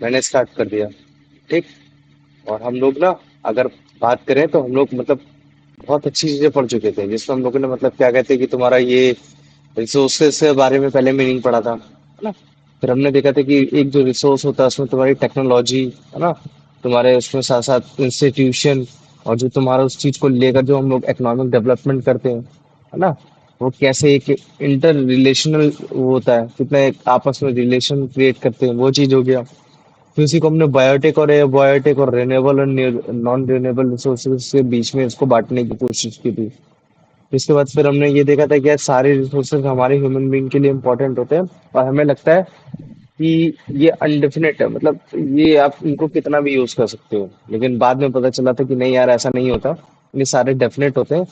मैंने स्टार्ट कर दिया। ठीक। और हम लोग ना, अगर बात करें तो हम लोग मतलब बहुत अच्छी चीजें पढ़ चुके थे, जिसमें हम लोगों ने मतलब क्या कहते हैं कि तुम्हारा ये रिसोर्सेस के बारे में पहले मीनिंग पढ़ा था, है ना। फिर हमने देखा था कि एक जो रिसोर्स होता है उसमें तुम्हारी टेक्नोलॉजी, है ना, तुम्हारे उसमें साथ साथ इंस्टीट्यूशन, और जो तुम्हारा उस चीज को लेकर जो हम लोग इकोनॉमिक डेवलपमेंट करते हैं, है ना, वो कैसे एक इंटर रिलेशनल होता है, कितना एक आपस में रिलेशन क्रिएट करते हैं, वो चीज हो गया। फिर उसी को हमने बायोटेक और रिन्यूएबल और नॉन रिन्यूएबल रिसोर्सेज के बीच में इसको बांटने की कोशिश की थी। इसके बाद फिर हमने ये देखा था कि यार सारे रिसोर्सेज हमारे ह्यूमन बीइंग के लिए इंपॉर्टेंट होते हैं, और हमें लगता है कि ये अनडेफिनेट है, मतलब ये आप इनको कितना भी यूज कर सकते हो। लेकिन बाद में पता चला था कि नहीं यार, ऐसा नहीं होता, ये सारे डेफिनेट होते हैं।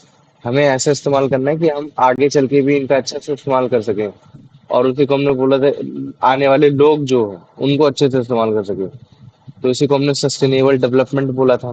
हमें ऐसे इस्तेमाल करना है कि हम आगे चल के भी इनका अच्छे से इस्तेमाल कर सकें, और उसी को हमने बोला था आने वाले लोग जो हैं उनको अच्छे से इस्तेमाल कर सके। तो इसी को हमने सस्टेनेबल डेवलपमेंट बोला था।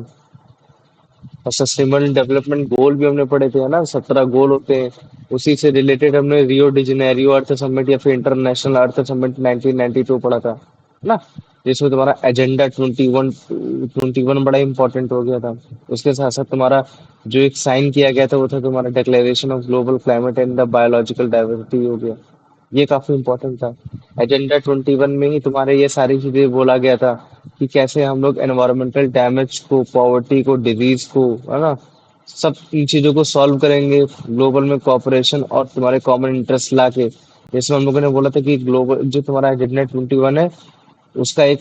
और सस्टेनेबल डेवलपमेंट गोल भी हमने पढ़े थे, है ना, 17 गोल होते हैं। उसी से रिलेटेड हमने रियो डी जेनेरियो अर्थ समिट या फिर इंटरनेशनल अर्थ समिट 1992 पढ़ा था, है ना, जिसमें तुम्हारा एजेंडा 21 बड़ा इंपॉर्टेंट हो गया था। उसके साथ साथ तुम्हारा जो एक साइन किया गया था वो था तुम्हारा declaration of global climate and the biological diversity हो गया। ये काफी इंपॉर्टेंट था। एजेंडा 21 में ही तुम्हारे ये सारी चीजें बोला गया था कि कैसे हम लोग एनवायरमेंटल डैमेज को, पॉवर्टी को, डिजीज को, है ना, सब इन चीजों को सॉल्व करेंगे ग्लोबल में कॉपरेशन और तुम्हारे कॉमन इंटरेस्ट ला के। जैसे हम लोगों ने बोला था कि ग्लोबल जो तुम्हारा एजेंडा 21 है, उसका एक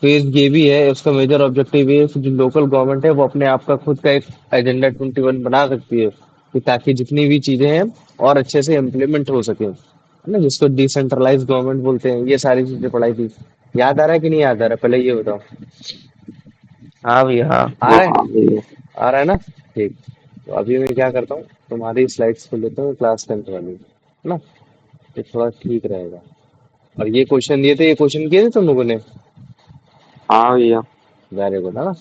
फेज ये भी है, उसका मेजर ऑब्जेक्टिव ये है कि जो लोकल गवर्नमेंट है वो अपने आप का खुद का एक एजेंडा 21 बना सकती है, कि ताकि जितनी भी चीजें हैं और अच्छे से इम्प्लीमेंट हो सके, है ना, जिसको डिसेंट्रलाइज गवर्नमेंट बोलते हैं। ये सारी चीजें पढ़ाई थी। याद आ रहा है कि नहीं याद आ रहा है, पहले ये बताओ। हाँ भैया हाँ। आ रहा है, आ रहा है ना। ठीक। तो अभी मैं क्या करता हूँ, तुम्हारी स्लाइड्स को लेता हूँ क्लास 10 वाली, है ना, ये थोड़ा ठीक रहेगा। और ये क्वेश्चन दिए थे, ये क्वेश्चन किए थे तुम लोगों ने। हाँ भैया। वेरी गुड, है ना।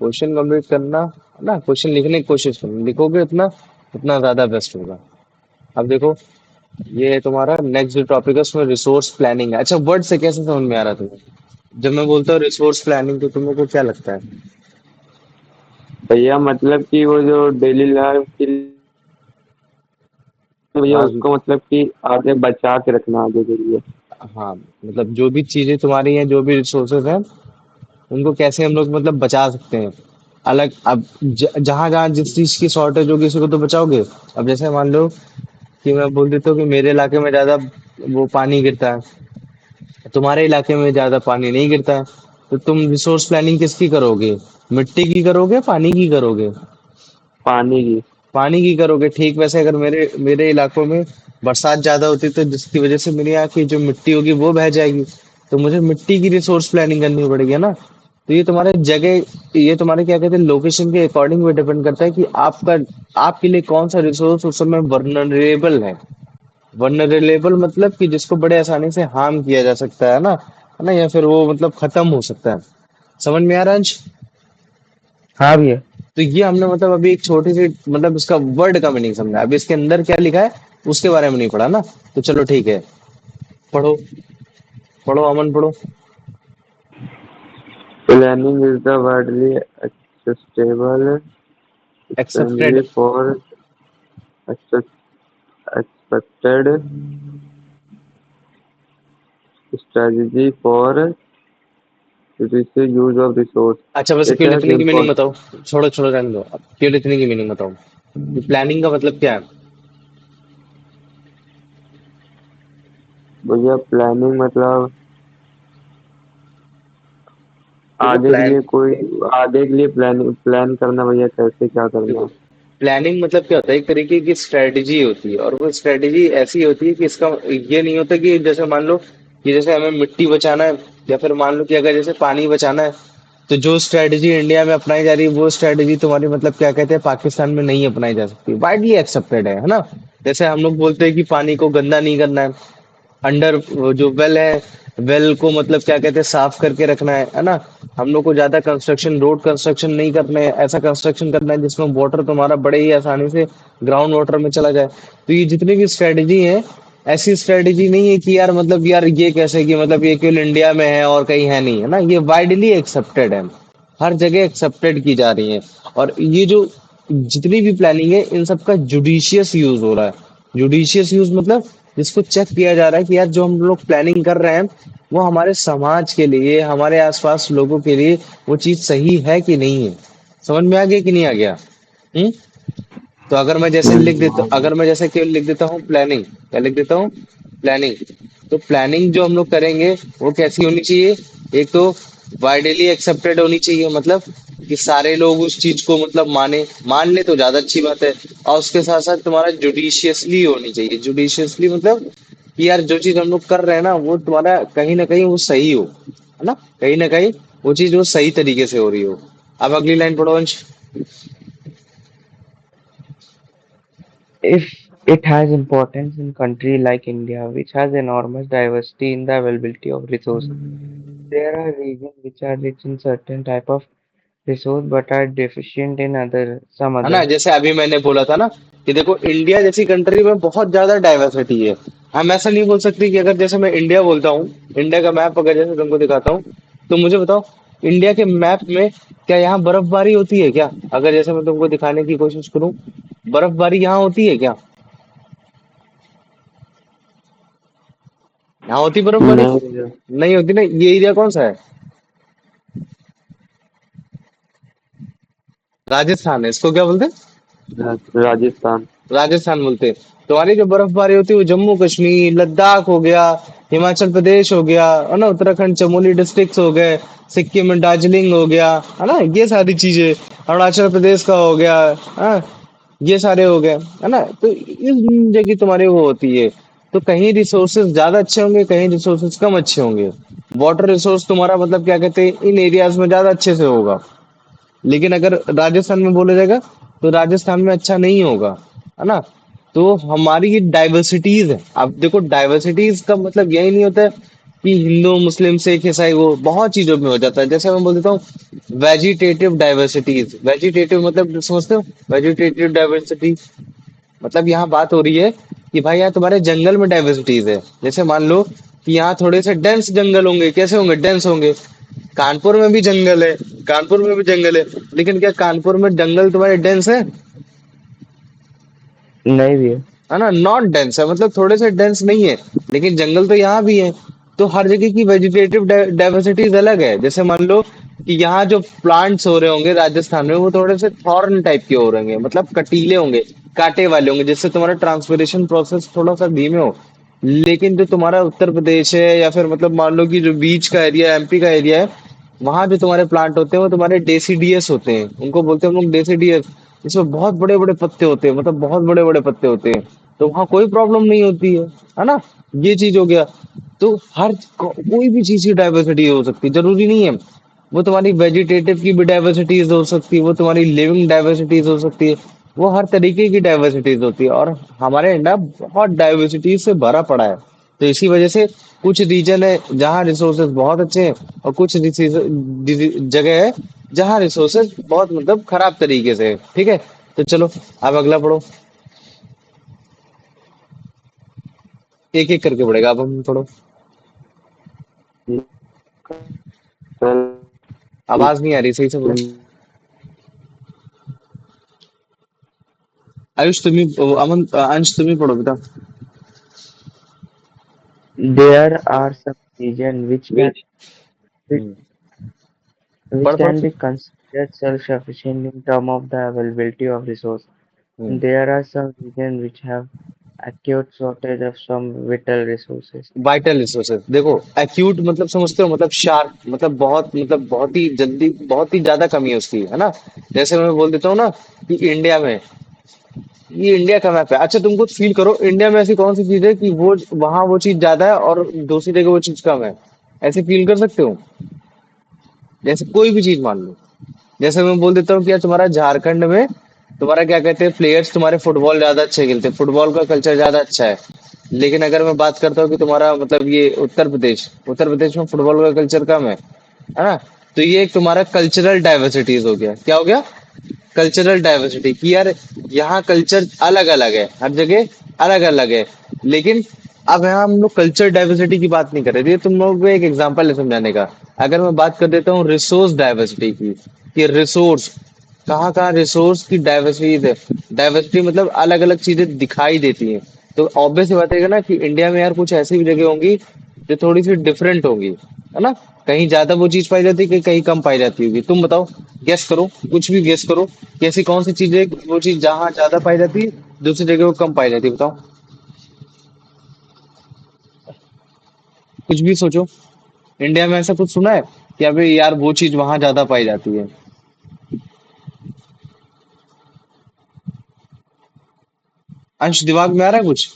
क्वेश्चन कंप्लीट करना, है ना, क्वेश्चन लिखने की कोशिश करना, लिखोगे उतना उतना ज्यादा बेस्ट होगा। अब देखो, ये है तुम्हारा नेक्स्ट जो टॉपिक है उसमें रिसोर्स प्लानिंग है। अच्छा, वर्ड से कैसे समझ में आ रहा है तुम्हें जब मैं बोलता हूँ रिसोर्स प्लानिंग, तो तुम लोग को क्या लगता है। भैया मतलब कि वो जो डेली लाइफ की भैया हाँ उसको मतलब कि आगे बचा के रखना आगे के लिए। हाँ, मतलब जो भी चीजें तुम्हारी हैं, जो भी रिसोर्सेज हैं, उनको कैसे हम लोग मतलब बचा सकते हैं। अलग अब जहां जहां जिस चीज की शॉर्टेज होगी उसी को तो बचाओगे। अब जैसे मान लो कि मैं बोल देता हूँ कि मेरे इलाके में ज्यादा वो पानी गिरता है, तुम्हारे इलाके में ज्यादा पानी नहीं गिरता है, तो तुम रिसोर्स प्लानिंग किसकी करोगे, मिट्टी की करोगे, पानी की करोगे। पानी की। पानी की करोगे। ठीक वैसे अगर मेरे मेरे इलाकों में बरसात ज्यादा होती है तो जिसकी वजह से मेरे यहाँ की जो मिट्टी होगी वो बह जाएगी, तो मुझे मिट्टी की रिसोर्स प्लानिंग करनी पड़ेगी, है ना। तो ये तुम्हारे जगह, ये तुम्हारे क्या कहते हैं लोकेशन के अकॉर्डिंग भी डिपेंड करता है कि आपका, आपके लिए कौन सा रिसोर्स उस समय वर्नरेबल है। वर्नरेबल मतलब कि जिसको बड़े आसानी से हार्म किया जा सकता है ना, या फिर वो मतलब खत्म हो सकता है। समझ में आ रहा है अंश। हाँ भैया। तो ये हमने मतलब अभी एक छोटी सी मतलब इसका वर्ड का मीनिंग समझा, अभी इसके अंदर क्या लिखा है उसके बारे में नहीं पढ़ा ना। तो चलो ठीक है, पढ़ो, पढ़ो अमन, पढ़ो। Planning is the widely acceptable accepted. Strategy for expected strategy for use of resource. अच्छा वैसे इट केवल हैज इतने की मीनिंग इम्पोर्ट बताओ। छोड़ो छोड़ो, रहने दो, अब केवल इतने की मीनिंग बताओ। प्लानिंग का मतलब क्या है। भैया प्लानिंग मतलब देखो आगे के प्लान, लिए कोई आगे के लिए प्लान करना भैया कैसे क्या देखो करना। प्लानिंग मतलब क्या होता है, एक तरीके की स्ट्रेटजी होती है, और वो स्ट्रेटजी ऐसी होती है कि इसका ये नहीं होता कि जैसे मान लो कि जैसे हमें मिट्टी बचाना है, या फिर मान लो कि अगर जैसे पानी बचाना है, तो जो स्ट्रेटजी इंडिया में अपनाई जा रही है वो स्ट्रेटजी तुम्हारी मतलब क्या कहते हैं पाकिस्तान में नहीं अपनाई जा सकती, वाइडली एक्सेप्टेड है ना। जैसे हम लोग बोलते हैं कि पानी को गंदा नहीं करना है, अंडर जो वेल है, वेल को मतलब क्या कहते हैं साफ करके रखना है ना। हम लोग को ज्यादा कंस्ट्रक्शन, रोड कंस्ट्रक्शन नहीं करना है, ऐसा कंस्ट्रक्शन करना है जिसमें वाटर तुम्हारा बड़े ही आसानी से ग्राउंड वाटर में चला जाए। तो ये जितनी भी स्ट्रेटजी है, ऐसी स्ट्रेटेजी नहीं है कि यार मतलब यार ये कैसे कि मतलब ये केवल इंडिया में है और कहीं है नहीं, है ना? ये वाइडली एक्सेप्टेड है, हर जगह एक्सेप्टेड की जा रही है। और ये जो जितनी भी प्लानिंग है इन सब का जुडिशियस यूज हो रहा है। जुडिशियस यूज मतलब जिसको चेक किया जा रहा है कि यार जो हम लोग प्लानिंग कर रहे हैं वो हमारे समाज के लिए, हमारे आसपास लोगों के लिए वो चीज सही है कि नहीं है। समझ में आ गया कि नहीं आ गया? हम्म। तो अगर मैं जैसे लिख देता, हाँ अगर मैं जैसे केवल लिख देता हूँ प्लानिंग, क्या लिख देता हूँ? प्लानिंग। तो प्लानिंग जो हम लोग करेंगे वो कैसी होनी चाहिए? एक तो वाइडली एक्सेप्टेड होनी चाहिए, मतलब कि सारे लोग उस चीज को मतलब मान ले तो ज्यादा अच्छी बात है। और उसके साथ साथ तुम्हारा जुडिशियसली होनी चाहिए। जुडिशियसली मतलब कि यार जो चीज हम लोग कर रहे हैं ना वो तुम्हारा कहीं ना कहीं वो सही हो, है ना? कहीं ना कहीं वो चीज वो सही तरीके से हो रही हो। अब अगली लाइन पढ़ो अंश। If it has importance in country like India, which has enormous diversity in the availability of resources, there are regions which are rich in certain type of resource but are deficient in other some है ना? others. जैसे अभी मैंने बोला था ना कि देखो इंडिया जैसी कंट्री में बहुत ज्यादा डाइवर्सिटी है। हम ऐसा नहीं बोल सकते कि अगर जैसे मैं इंडिया बोलता हूँ, इंडिया का मैप अगर जैसे तुमको दिखाता हूँ, तो मुझे बताओ इंडिया के मैप में क्या यहाँ बर्फबारी होती है क्या? अगर जैसे मैं तुमको दिखाने की कोशिश करूँ, बर्फबारी यहाँ होती है क्या? यहाँ होती बर्फबारी? नहीं भैया। नहीं होती ना। ये एरिया कौन सा है? राजस्थान है। इसको क्या बोलते हैं? राजस्थान। राजस्थान बोलते हैं। तुम्हारी जो बर्फबारी होती है वो जम्मू कश्मीर, लद्दाख हो गया, हिमाचल प्रदेश हो गया, है ना? उत्तराखंड चमोली डिस्ट्रिक्ट हो गए, सिक्किम में दार्जिलिंग हो गया, है ना? ये सारी चीजें, अरुणाचल प्रदेश का हो गया, हाँ, ये सारे हो गए, है ना? तो इस जगह तुम्हारे वो होती है। तो कहीं रिसोर्सेज ज्यादा अच्छे होंगे, कहीं रिसोर्सेज कम अच्छे होंगे। वाटर रिसोर्स तुम्हारा मतलब क्या कहते हैं इन एरियाज में ज्यादा अच्छे से होगा। लेकिन अगर राजस्थान में बोला जाएगा तो राजस्थान में अच्छा नहीं होगा, है ना? तो हमारी ये डाइवर्सिटीज है। अब देखो डाइवर्सिटीज का मतलब यही नहीं होता है कि हिंदू मुस्लिम सिख ईसाई, वो बहुत चीजों में हो जाता है। जैसे मैं बोल देता हूँ वेजिटेटिव डाइवर्सिटीज। वेजिटेटिव मतलब समझते हो? वेजिटेटिव डाइवर्सिटी मतलब यहाँ बात हो रही है कि भाई यहाँ तुम्हारे जंगल में डाइवर्सिटीज है। जैसे मान लो कि यहाँ थोड़े से डेंस जंगल होंगे। कैसे होंगे? डेंस होंगे। कानपुर में भी जंगल है, कानपुर में भी जंगल है, लेकिन क्या कानपुर में जंगल तुम्हारे डेंस नहीं भी है। है ना? नॉट डेंस है, मतलब थोड़े से डेंस नहीं है, लेकिन जंगल तो यहाँ भी है। तो हर जगह की वेजिटेटिव डाइवर्सिटीज अलग है। जैसे मान लो कि यहाँ जो प्लांट्स हो रहे होंगे राजस्थान में वो थोड़े से थॉर्न टाइप के हो रहे होंगे, मतलब कटीले होंगे, कांटे वाले होंगे, जिससे तुम्हारा ट्रांसपिरेशन प्रोसेस थोड़ा सा धीमे हो। लेकिन जो तुम्हारा उत्तर प्रदेश है या फिर मतलब मान लो कि जो बीच का एरिया, एमपी का एरिया है, वहां जो तुम्हारे प्लांट होते हैं वो तुम्हारे डेसीडियस होते हैं। उनको बोलते हैं हम लोग डेसीडियस। इसमें बहुत बड़े बड़े पत्ते होते हैं, मतलब बहुत बड़े बड़े पत्ते होते हैं। तो वहां कोई प्रॉब्लम नहीं होती है ना? ये चीज हो गया। तो कोई भी चीज की डाइवर्सिटी हो सकती है, जरूरी नहीं है। वो तुम्हारी वेजिटेटिव की भी डाइवर्सिटीज हो सकती है, वो तुम्हारी लिविंग डाइवर्सिटीज हो सकती है, वो हर तरीके की डाइवर्सिटीज होती है। और हमारे इंडिया बहुत डाइवर्सिटीज से भरा पड़ा है। तो इसी वजह से कुछ रीजन है जहाँ रिसोर्सेज बहुत अच्छे हैं और कुछ जगह है जहाँ रिसोर्सेज बहुत मतलब खराब तरीके से है। ठीक है? तो चलो अब अगला पढ़ो। एक एक करके पढ़ेगा अब हम, पढ़ो। कल आवाज नहीं आ रही, सही से पढ़ो। आयुष तुम्ही, अमन, अंश तुम्ही पढ़ो बेटा। There are some regions hmm, which पढ़ पढ़। can be considered self-sufficient in terms of the availability of resource. Hmm, There are some regions which have acute shortage of some vital resources. Vital resources देखो, acute मतलब समझते हो? मतलब sharp, मतलब बहुत ही जल्दी, बहुत ही ज्यादा कमी है उसकी, है ना? जैसे मैं बोल देता हूँ ना कि इंडिया में, ये इंडिया का मैप है। अच्छा तुम खुद फील करो इंडिया में ऐसी कौन सी चीज है कि वो वहां वो चीज ज्यादा है और दूसरी जगह वो चीज कम है? ऐसे फील कर सकते हो? जैसे कोई भी चीज मान लो, जैसे मैं बोल देता हूँ कि यार तुम्हारा झारखंड में तुम्हारा क्या कहते हैं प्लेयर्स तुम्हारे फुटबॉल ज्यादा अच्छे खेलते हैं, फुटबॉल का कल्चर ज्यादा अच्छा है। लेकिन अगर मैं बात करता हूँ कि तुम्हारा मतलब ये उत्तर प्रदेश में फुटबॉल का कल्चर कम है ना? तो ये एक तुम्हारा कल्चरल डाइवर्सिटीज हो गया। क्या हो गया? कल्चरल डाइवर्सिटी, कि यार यहाँ कल्चर अलग अलग है, हर जगह अलग अलग है। लेकिन अब यहाँ हम लोग कल्चर डाइवर्सिटी की बात नहीं कर रहे थे, तुम लोग को एक एग्जांपल है समझाने का। अगर मैं बात कर देता हूँ रिसोर्स डाइवर्सिटी की, कि रिसोर्स कहाँ कहाँ रिसोर्स की डाइवर्सिटी, डाइवर्सिटी मतलब अलग अलग चीजें दिखाई देती हैं। तो ऑब्वियस बात है ना कि इंडिया में यार कुछ ऐसी भी जगह होंगी जो थोड़ी सी डिफरेंट होंगी, है ना। कहीं ज्यादा वो चीज पाई जाती है, कहीं कम पाई जाती होगी। तुम बताओ, गेस करो, कुछ भी गेस करो कि ऐसी कौन सी चीज है वो चीज जहाँ ज्यादा पाई जाती है, दूसरी जगह वो कम पाई जाती है, बताओ। कुछ भी सोचो, इंडिया में ऐसा कुछ सुना है कि अबे यार वो चीज वहां ज्यादा पाई जाती है। अंश दिमाग में आ रहा है कुछ?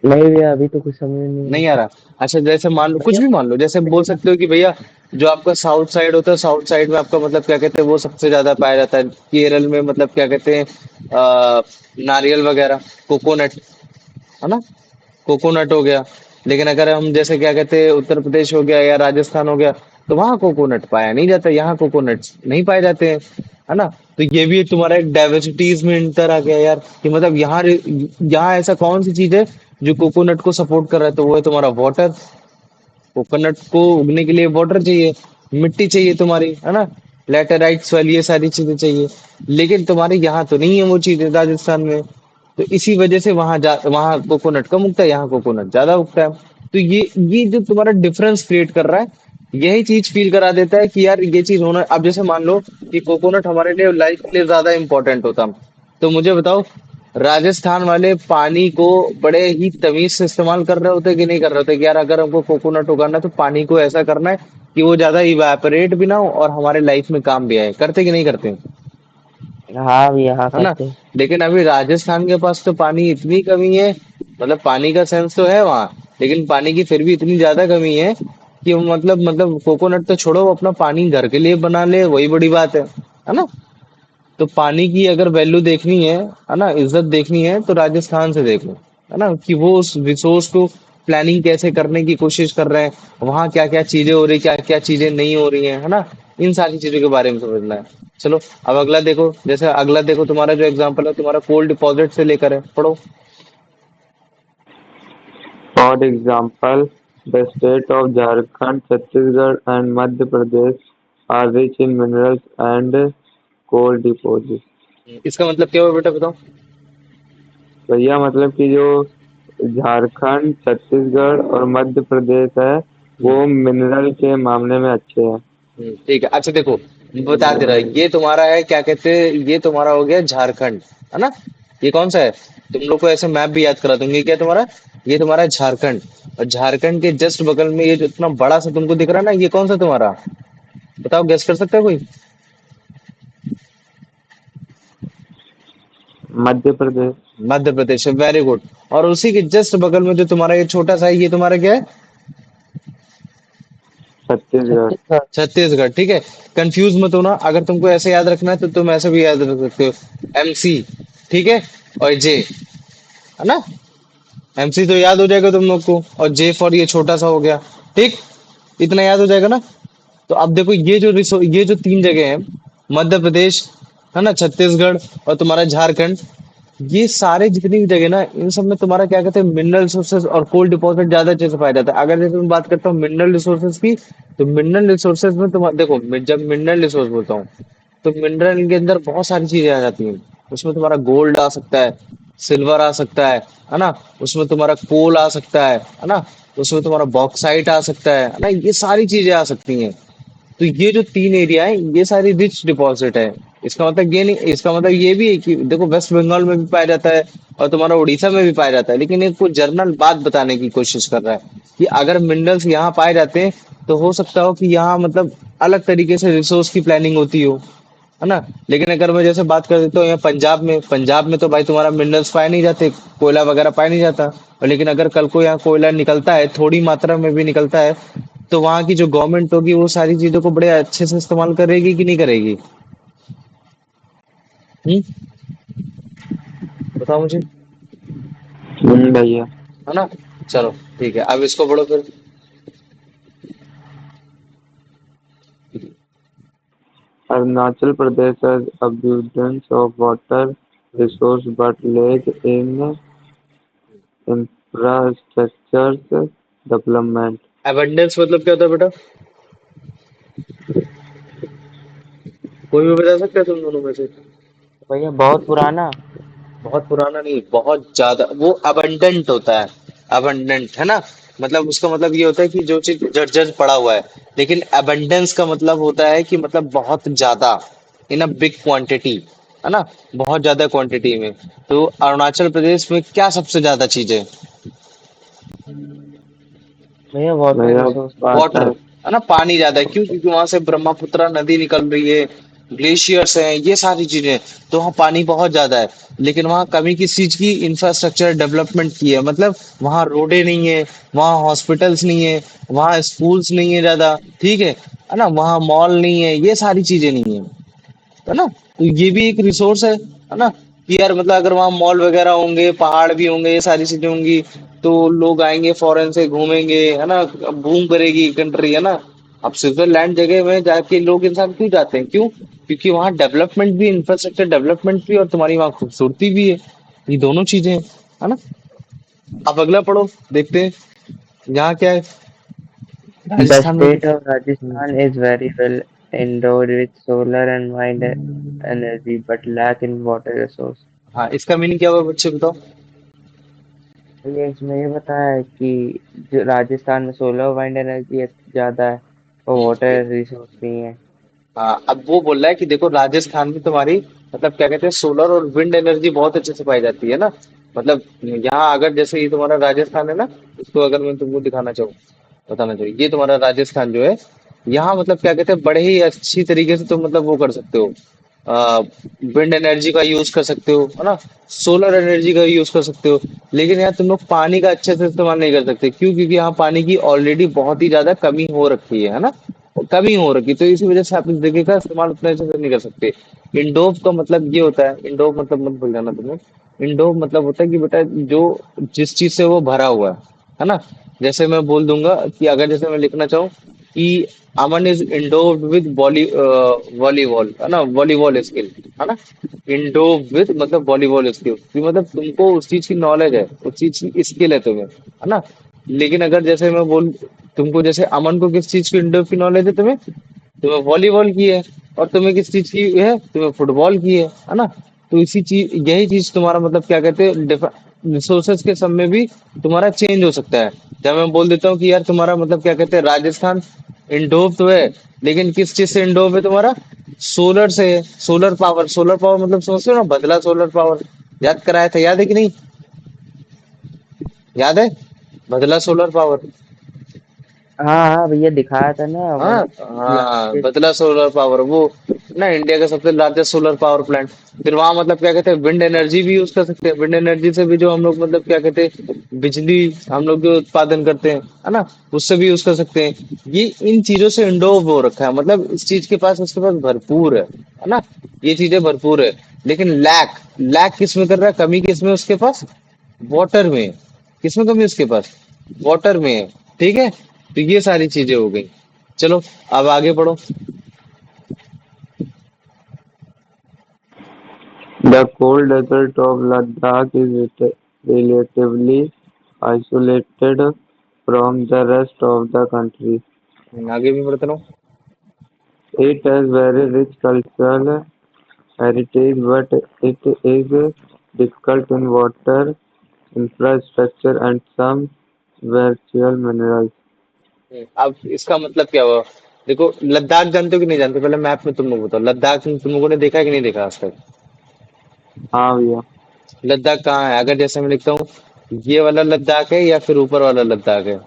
नहीं भैया, अभी तो कुछ समझ में नहीं नहीं आया। आ रहा। अच्छा जैसे मान लो, कुछ भैया भी मान लो, जैसे बोल सकते हो कि भैया जो आपका साउथ साइड होता है, साउथ साइड में आपका मतलब क्या कहते हैं वो सबसे ज्यादा पाया जाता है। केरल में मतलब क्या कहते हैं, नारियल वगैरह, कोकोनट, है ना, कोकोनट हो गया। लेकिन अगर हम जैसे क्या कहते हैं उत्तर प्रदेश हो गया या राजस्थान हो गया, तो वहां कोकोनट पाया नहीं जाता, यहाँ कोकोनट नहीं पाए जाते हैं, है ना। तो ये भी तुम्हारा एक डाइवर्सिटीज में इंटर आ गया यार, कि मतलब यहाँ यहाँ ऐसा कौन सी चीज है जो कोकोनट को सपोर्ट कर रहा है, तो वो है तुम्हारा वाटर। कोकोनट को उगने के लिए वाटर चाहिए, मिट्टी चाहिए तुम्हारी, है ना, लेटेराइट्स वाली ये सारी चीजें चाहिए। लेकिन तुम्हारे यहाँ तो नहीं है वो चीजें राजस्थान में। तो इसी वजह से वहां कोकोनट कम उगता है, यहाँ कोकोनट ज्यादा उगता है। तो ये जो तुम्हारा डिफरेंस क्रिएट कर रहा है, यही चीज फील करा देता है कि यार ये चीज होना। अब जैसे मान लो कि कोकोनट हमारे लिए लाइफ के लिए ज्यादा इंपॉर्टेंट होता, तो मुझे बताओ राजस्थान वाले पानी को बड़े ही तमीज से इस्तेमाल कर रहे होते कि नहीं कर रहे होते, कि यार अगर हमको कोकोनट उगाना है तो पानी को ऐसा करना है कि वो ज्यादा इवेपोरेट भी ना हो और हमारे लाइफ में काम भी आए, करते कि नहीं करते, हाँ भैया, हाँ है ना। करते हैं। लेकिन अभी राजस्थान के पास तो पानी इतनी कमी है, मतलब पानी का सेंस तो है वहां, लेकिन पानी की फिर भी इतनी ज्यादा कमी है कि वो मतलब कोकोनट तो छोड़ो, वो अपना पानी घर के लिए बना ले वही बड़ी बात है ना। तो पानी की अगर वैल्यू देखनी है ना, इज्जत देखनी है, तो राजस्थान से देखो, है ना, कि वो उस रिसोर्स को प्लानिंग कैसे करने की कोशिश कर रहे हैं, वहां क्या क्या चीजें हो रही, क्या क्या चीजें नहीं हो रही है ना। इन सारी चीजों के बारे में समझना है। चलो अब अगला देखो, जैसे अगला देखो, तुम्हारा जो एग्जाम्पल है तुम्हारा कोल डिपॉजिट से लेकर है, पढ़ो। For example, the state of Jharkhand, Chhattisgarh, and Madhya Pradesh are rich in minerals and coal deposits. इसका मतलब क्या हुआ बेटा, बताओ। भैया मतलब कि जो झारखंड, छत्तीसगढ़ और मध्य प्रदेश है, हम्म, वो मिनरल के मामले में अच्छे हैं। ठीक है। अच्छा देखो, बता दे रहा है, ये तुम्हारा है क्या कहते हैं, ये तुम्हारा हो गया झारखंड, है ना। ये कौन सा है, तुम लोग को ऐसे मैप भी याद करा दूंगी, क्या तुम्हारा, ये तुम्हारा है झारखंड। और झारखंड के जस्ट बगल में ये जो इतना बड़ा सा तुमको दिख रहा है ना, ये कौन सा तुम्हारा, बताओ, गेस कर सकता है कोई। मध्य प्रदेश। Madhya Pradesh, very good. और उसी के जस्ट बगल में जो तुम्हारा ये छोटा सा है, ये तुम्हारा क्या है, छत्तीसगढ़। छत्तीसगढ़। छत्तीसगढ़, ठीक है। कंफ्यूज मत होना, अगर तुमको ऐसे याद रखना है तो तुम ऐसे भी याद रख सकते हो, MC, ठीक है, और J, है ना। MC तो याद हो जाएगा तुम लोग को, और J फॉर ये छोटा सा हो गया, ठीक, इतना याद हो जाएगा ना। तो अब देखो ये जो तीन जगह हैं, मध्य प्रदेश, है ना, छत्तीसगढ़ और तुम्हारा झारखंड, ये सारे जितनी भी जगह ना, इन सब में तुम्हारा क्या कहते हैं मिनरल रिसोर्सेज और कोल डिपॉजिट ज्यादा अच्छे से पाया जाता है। अगर जैसे मैं बात करता हूँ मिनरल रिसोर्सेज की, तो मिनरल रिसोर्सेज में तुम देखो, मैं जब मिनरल रिसोर्स बोलता हूँ तो मिनरल के अंदर बहुत सारी चीजें आ जाती हैं। उसमें तुम्हारा गोल्ड आ सकता है, सिल्वर आ सकता है ना, उसमें तुम्हारा कोल आ सकता है ना, उसमें तुम्हारा बॉक्साइट आ सकता है ना, ये सारी चीजें आ सकती हैं। तो ये जो तीन एरिया है, ये सारी रिच डिपॉजिट है। इसका मतलब ये नहीं, इसका मतलब ये भी है कि देखो वेस्ट बंगाल में भी पाया जाता है और तुम्हारा उड़ीसा में भी पाया जाता है, लेकिन एक कुछ जर्नल बात बताने की कोशिश कर रहा है कि अगर मिनरल्स यहाँ पाए जाते हैं, तो हो सकता हो कि यहाँ मतलब अलग तरीके से रिसोर्स की प्लानिंग होती हो, है ना। लेकिन अगर मैं जैसे बात कर देता हूँ यहाँ पंजाब में तो भाई तुम्हारा मिनरल्स पाए नहीं जाते, कोयला वगैरह पाया नहीं जाता। और लेकिन अगर कल को यहाँ कोयला निकलता है, थोड़ी मात्रा में भी निकलता है, तो वहां की जो गवर्नमेंट होगी वो सारी चीजों को बड़े अच्छे से इस्तेमाल करेगी कि नहीं करेगी। हम्म, बताओ मुझे, भैया। है ना। चलो ठीक है, अब इसको पढ़ो फिर। Arunachal Pradesh has abundance of water resource but lack in infrastructures development. Abundance मतलब क्या होता है बेटा? कोई भी बता सकता है तुम दोनों में से? भैया बहुत पुराना। बहुत पुराना नहीं, बहुत ज्यादा, वो अबंडेंट होता है। अबंडेंट है ना, मतलब उसका मतलब ये होता है कि जो चीज जर्जर पड़ा हुआ है। लेकिन अबंडेंस का मतलब होता है कि मतलब बहुत ज्यादा, इन अ बिग क्वांटिटी, है ना, बहुत ज्यादा क्वांटिटी में। तो अरुणाचल प्रदेश में क्या सबसे ज्यादा चीज है? भैया वाटर भैया रिसोर्स। वाटर, पानी। है ना, पानी ज्यादा है। क्यों? क्योंकि वहां से ब्रह्मपुत्र नदी निकल रही है, ग्लेशियर्स हैं, ये सारी चीजें। तो वहाँ पानी बहुत ज्यादा है। लेकिन वहाँ कमी किस चीज की? इंफ्रास्ट्रक्चर डेवलपमेंट की है। मतलब वहाँ रोडे नहीं है, वहाँ हॉस्पिटल्स नहीं है, वहाँ स्कूल्स नहीं है ज्यादा, ठीक है ना, वहाँ मॉल नहीं है, ये सारी चीजें नहीं है, है ना। तो ये भी एक रिसोर्स है ना, कि यार मतलब अगर वहाँ मॉल वगैरह होंगे, पहाड़ भी होंगे, ये सारी चीजें होंगी, तो लोग आएंगे फॉरेन से घूमेंगे, है ना, बूम करेगी कंट्री, है ना। अब स्विट्जरलैंड जगह में जाके लोग इंसान क्यों जाते हैं? क्यों? क्योंकि वहाँ डेवलपमेंट भी, इंफ्रास्ट्रक्चर डेवलपमेंट भी, और तुम्हारी वहाँ खूबसूरती भी है। ये दोनों चीजें हैं, है ना। अब अगला पढ़ो, देखते हैं यहाँ क्या है, The राजस्थान में state of hmm, Rajasthan is very well endowed with solar and wind energy, but lack in water resource. हाँ, इसका मीनिंग क्या हुआ बच्चे, बताओ। ये इसमें ये बताया है कि जो राजस्थान में सोलर वाइंड एनर्जी ज्यादा है और ये वाटर रिसोर्स नहीं है। हाँ, अब वो बोल रहा है कि देखो राजस्थान में तुम्हारी मतलब क्या कहते हैं, सोलर और विंड एनर्जी बहुत अच्छे से पाई जाती है ना। मतलब यहाँ अगर जैसे ये तुम्हारा राजस्थान है ना, इसको अगर मैं तुमको दिखाना चाहूँ, बताना चाहिए, ये तुम्हारा राजस्थान जो है, यहाँ मतलब क्या कहते हैं, बड़े ही अच्छी तरीके से तुम मतलब वो कर सकते हो, विंड एनर्जी का यूज कर सकते हो, है ना, सोलर एनर्जी का यूज कर सकते हो। लेकिन यहाँ तुम लोग पानी का अच्छे से इस्तेमाल नहीं कर सकते। क्यों? क्योंकि यहाँ पानी की ऑलरेडी बहुत ही ज्यादा कमी हो रखी है ना, कमी हो रखी, तो इसी वजह से आप इस जगह का इस्तेमाल उतने अच्छे से नहीं कर सकते। इंडोव का मतलब ये होता है, इंडोव मतलब मत भूल जाना तुम्हें। इंडोव मतलब होता है कि बेटा जो जिस चीज से वो भरा हुआ है ना। जैसे मैं बोल दूंगा कि अगर जैसे मैं लिखना चाहूँ कि अमन इज इंडोव्ड विद वॉलीबॉल, है ना, वॉलीबॉल स्किल, है ना। इंडोव विद मतलब वॉलीबॉल स्किल, कि मतलब तुमको उस चीज की नॉलेज है, उस चीज की स्किल है तुम्हें, है ना। लेकिन अगर जैसे मैं बोल तुमको, जैसे अमन को किस चीज की इंडोव की नॉलेज है तुम्हें, तुम्हें वॉलीबॉल की है। और तुम्हें किस चीज की है? तुम्हें फुटबॉल की है ना। तो इसी चीज, यही चीज तुम्हारा मतलब क्या कहते हैं, रिसोर्सेज के सब में भी तुम्हारा चेंज हो सकता है। जब मैं बोल देता हूँ कि यार तुम्हारा मतलब क्या कहते हैं, राजस्थान इंडोव तो है, लेकिन किस चीज से इंडोव है तुम्हारा? सोलर से है, सोलर पावर। सोलर पावर मतलब समझते हो ना, बदला सोलर पावर, याद कराया था, याद है कि नहीं? याद है, बदला सोलर पावर। हाँ हाँ भैया दिखाया था ना हाँ हाँ, लार्जेस्ट। बदला सोलर पावर, वो ना इंडिया का सबसे लार्जेस्ट सोलर पावर प्लांट। फिर वहां मतलब क्या कहते हैं, विंड एनर्जी भी यूज कर सकते हैं। विंड एनर्जी से भी जो हम लोग मतलब क्या कहते हैं, बिजली हम लोग जो उत्पादन करते हैं, है ना, उससे भी यूज कर सकते हैं। ये इन चीजों से इंडोव हो रखा है, मतलब इस चीज के पास, उसके पास भरपूर है ना, ये चीजें भरपूर है। लेकिन लैक, लैक किस में कर रहा है, कमी किस में उसके पास? वाटर में। किसमें कमी है उसके पास? वाटर में है, ठीक है। तो ये सारी चीजें हो गई। चलो अब आगे बढ़ो। The cold desert of Ladakh is relatively isolated from the rest of the country. आगे भी बढ़ते रहो। It has very rich cultural heritage, but it is difficult in water, infrastructure, and some virtual minerals. अब इसका मतलब क्या हुआ? देखो लद्दाख जानते हो कि नहीं जानते? पहले मैप में तुम लोग बताओ, लद्दाख तुम लोगों ने देखा है कि नहीं देखा आज तक? हाँ भैया, लद्दाख कहाँ है? अगर जैसे मैं लिखता हूँ, ये वाला लद्दाख है या फिर ऊपर वाला लद्दाख है?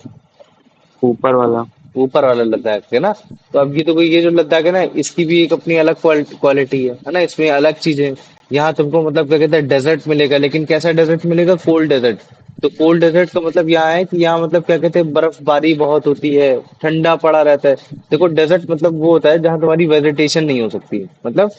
ऊपर वाला। ऊपर वाला लद्दाख है ना। तो अब ये तो कोई, ये जो लद्दाख है ना, इसकी भी एक अपनी अलग क्वालिटी है ना, इसमें अलग चीजें हैं। यहाँ तुमको मतलब क्या कहते हैं, डेजर्ट मिलेगा, लेकिन कैसा डेजर्ट मिलेगा? Cold dessert. तो कोल्ड डेजर्ट का मतलब यहाँ है कि यहाँ मतलब क्या कहते हैं, बर्फबारी बहुत होती है, ठंडा पड़ा रहता है। देखो डेजर्ट मतलब वो होता है जहाँ तुम्हारी वेजिटेशन नहीं हो सकती, मतलब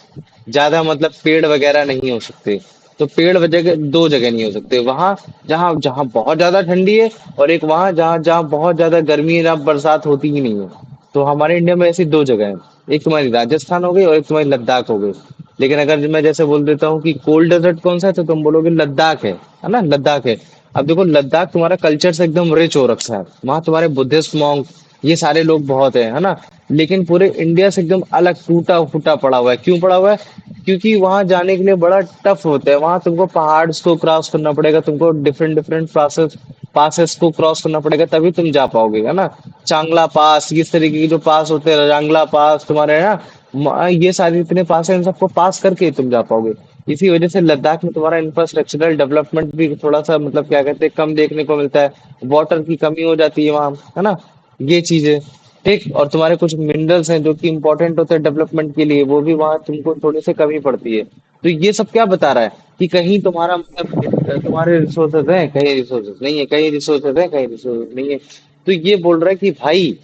ज्यादा मतलब पेड़ वगैरह नहीं हो सकते। तो पेड़ वजह दो जगह नहीं हो सकते, वहां जहाँ जहाँ बहुत ज्यादा ठंडी है, और एक वहां जहाँ जहाँ बहुत ज्यादा गर्मी है, जहाँ बरसात होती ही नहीं है। तो हमारे इंडिया में ऐसी दो जगह है, एक तुम्हारी राजस्थान हो गई और एक तुम्हारी लद्दाख हो गई। लेकिन अगर मैं जैसे बोल देता हूँ कि कोल्ड डेजर्ट कौन सा है, तो तुम बोलोगे लद्दाख है ना, लद्दाख है। अब देखो लद्दाख तुम्हारा कल्चर से एकदम रिच हो रखा है, वहां तुम्हारे बुद्धिस्ट मॉन्क ये सारे लोग बहुत है ना। लेकिन पूरे इंडिया से एकदम अलग टूटा फूटा पड़ा हुआ है। क्यों पड़ा हुआ है? क्योंकि वहां जाने के लिए बड़ा टफ होता है। वहां तुमको पहाड़ को क्रॉस करना पड़ेगा, तुमको डिफरेंट डिफरेंट प्रोसेस पासेस को क्रॉस करना पड़ेगा, तभी तुम जा पाओगे, है ना। चांगला पास, इस तरीके के जो पास होते हैं, रजांगला पास तुम्हारे, है ना। ये सारे इतने पास है, इन सबको पास करके ही तुम जा पाओगे। इसी वजह से लद्दाख में तुम्हारा इंफ्रास्ट्रक्चरल डेवलपमेंट भी थोड़ा सा मतलब क्या कहते हैं कम देखने को मिलता है। वाटर की कमी हो जाती है वहां, है ना। ये चीजें ठीक। और तुम्हारे कुछ मिनरल्स हैं जो कि इंपॉर्टेंट होते हैं डेवलपमेंट के लिए, वो भी वहां तुमको थोड़ी सी कमी पड़ती है। तो ये सब क्या बता रहा है कि कहीं तुम्हारा मतलब तुम्हारे रिसोर्सेज हैं, कहीं रिसोर्सेज नहीं है, कहीं रिसोर्सेज है, कहीं रिसोर्सेज नहीं है। तो ये बोल रहा है कि भाई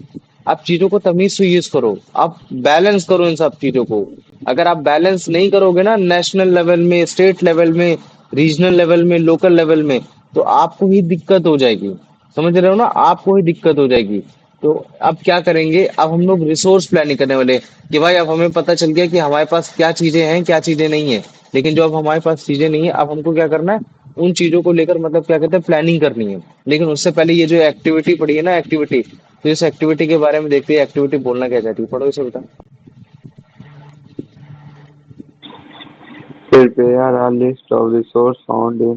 आप चीजों को तमीज से यूज करो, आप बैलेंस करो इन सब चीजों को। अगर आप बैलेंस नहीं करोगे ना नेशनल लेवल में, स्टेट लेवल में, रीजनल लेवल में, लोकल लेवल में, तो आपको ही दिक्कत हो जाएगी। समझ रहे हो ना, आपको ही दिक्कत हो जाएगी। तो अब क्या करेंगे, अब हम लोग रिसोर्स प्लानिंग करने वाले हैं कि भाई अब हमें पता चल गया कि हमारे पास क्या चीजें हैं, क्या चीजें नहीं है। लेकिन जो अब हमारे पास चीजें नहीं है, अब हमको क्या करना है, उन चीजों को लेकर मतलब क्या कहते हैं प्लानिंग करनी है। लेकिन उससे पहले ये जो एक्टिविटी पड़ी है ना, एक्टिविटी, तो इस एक्टिविटी के बारे में देखते हैं, एक्टिविटी बोलना क्या चाहती है, पढ़ो इसे बता। Prepare a list of resources found in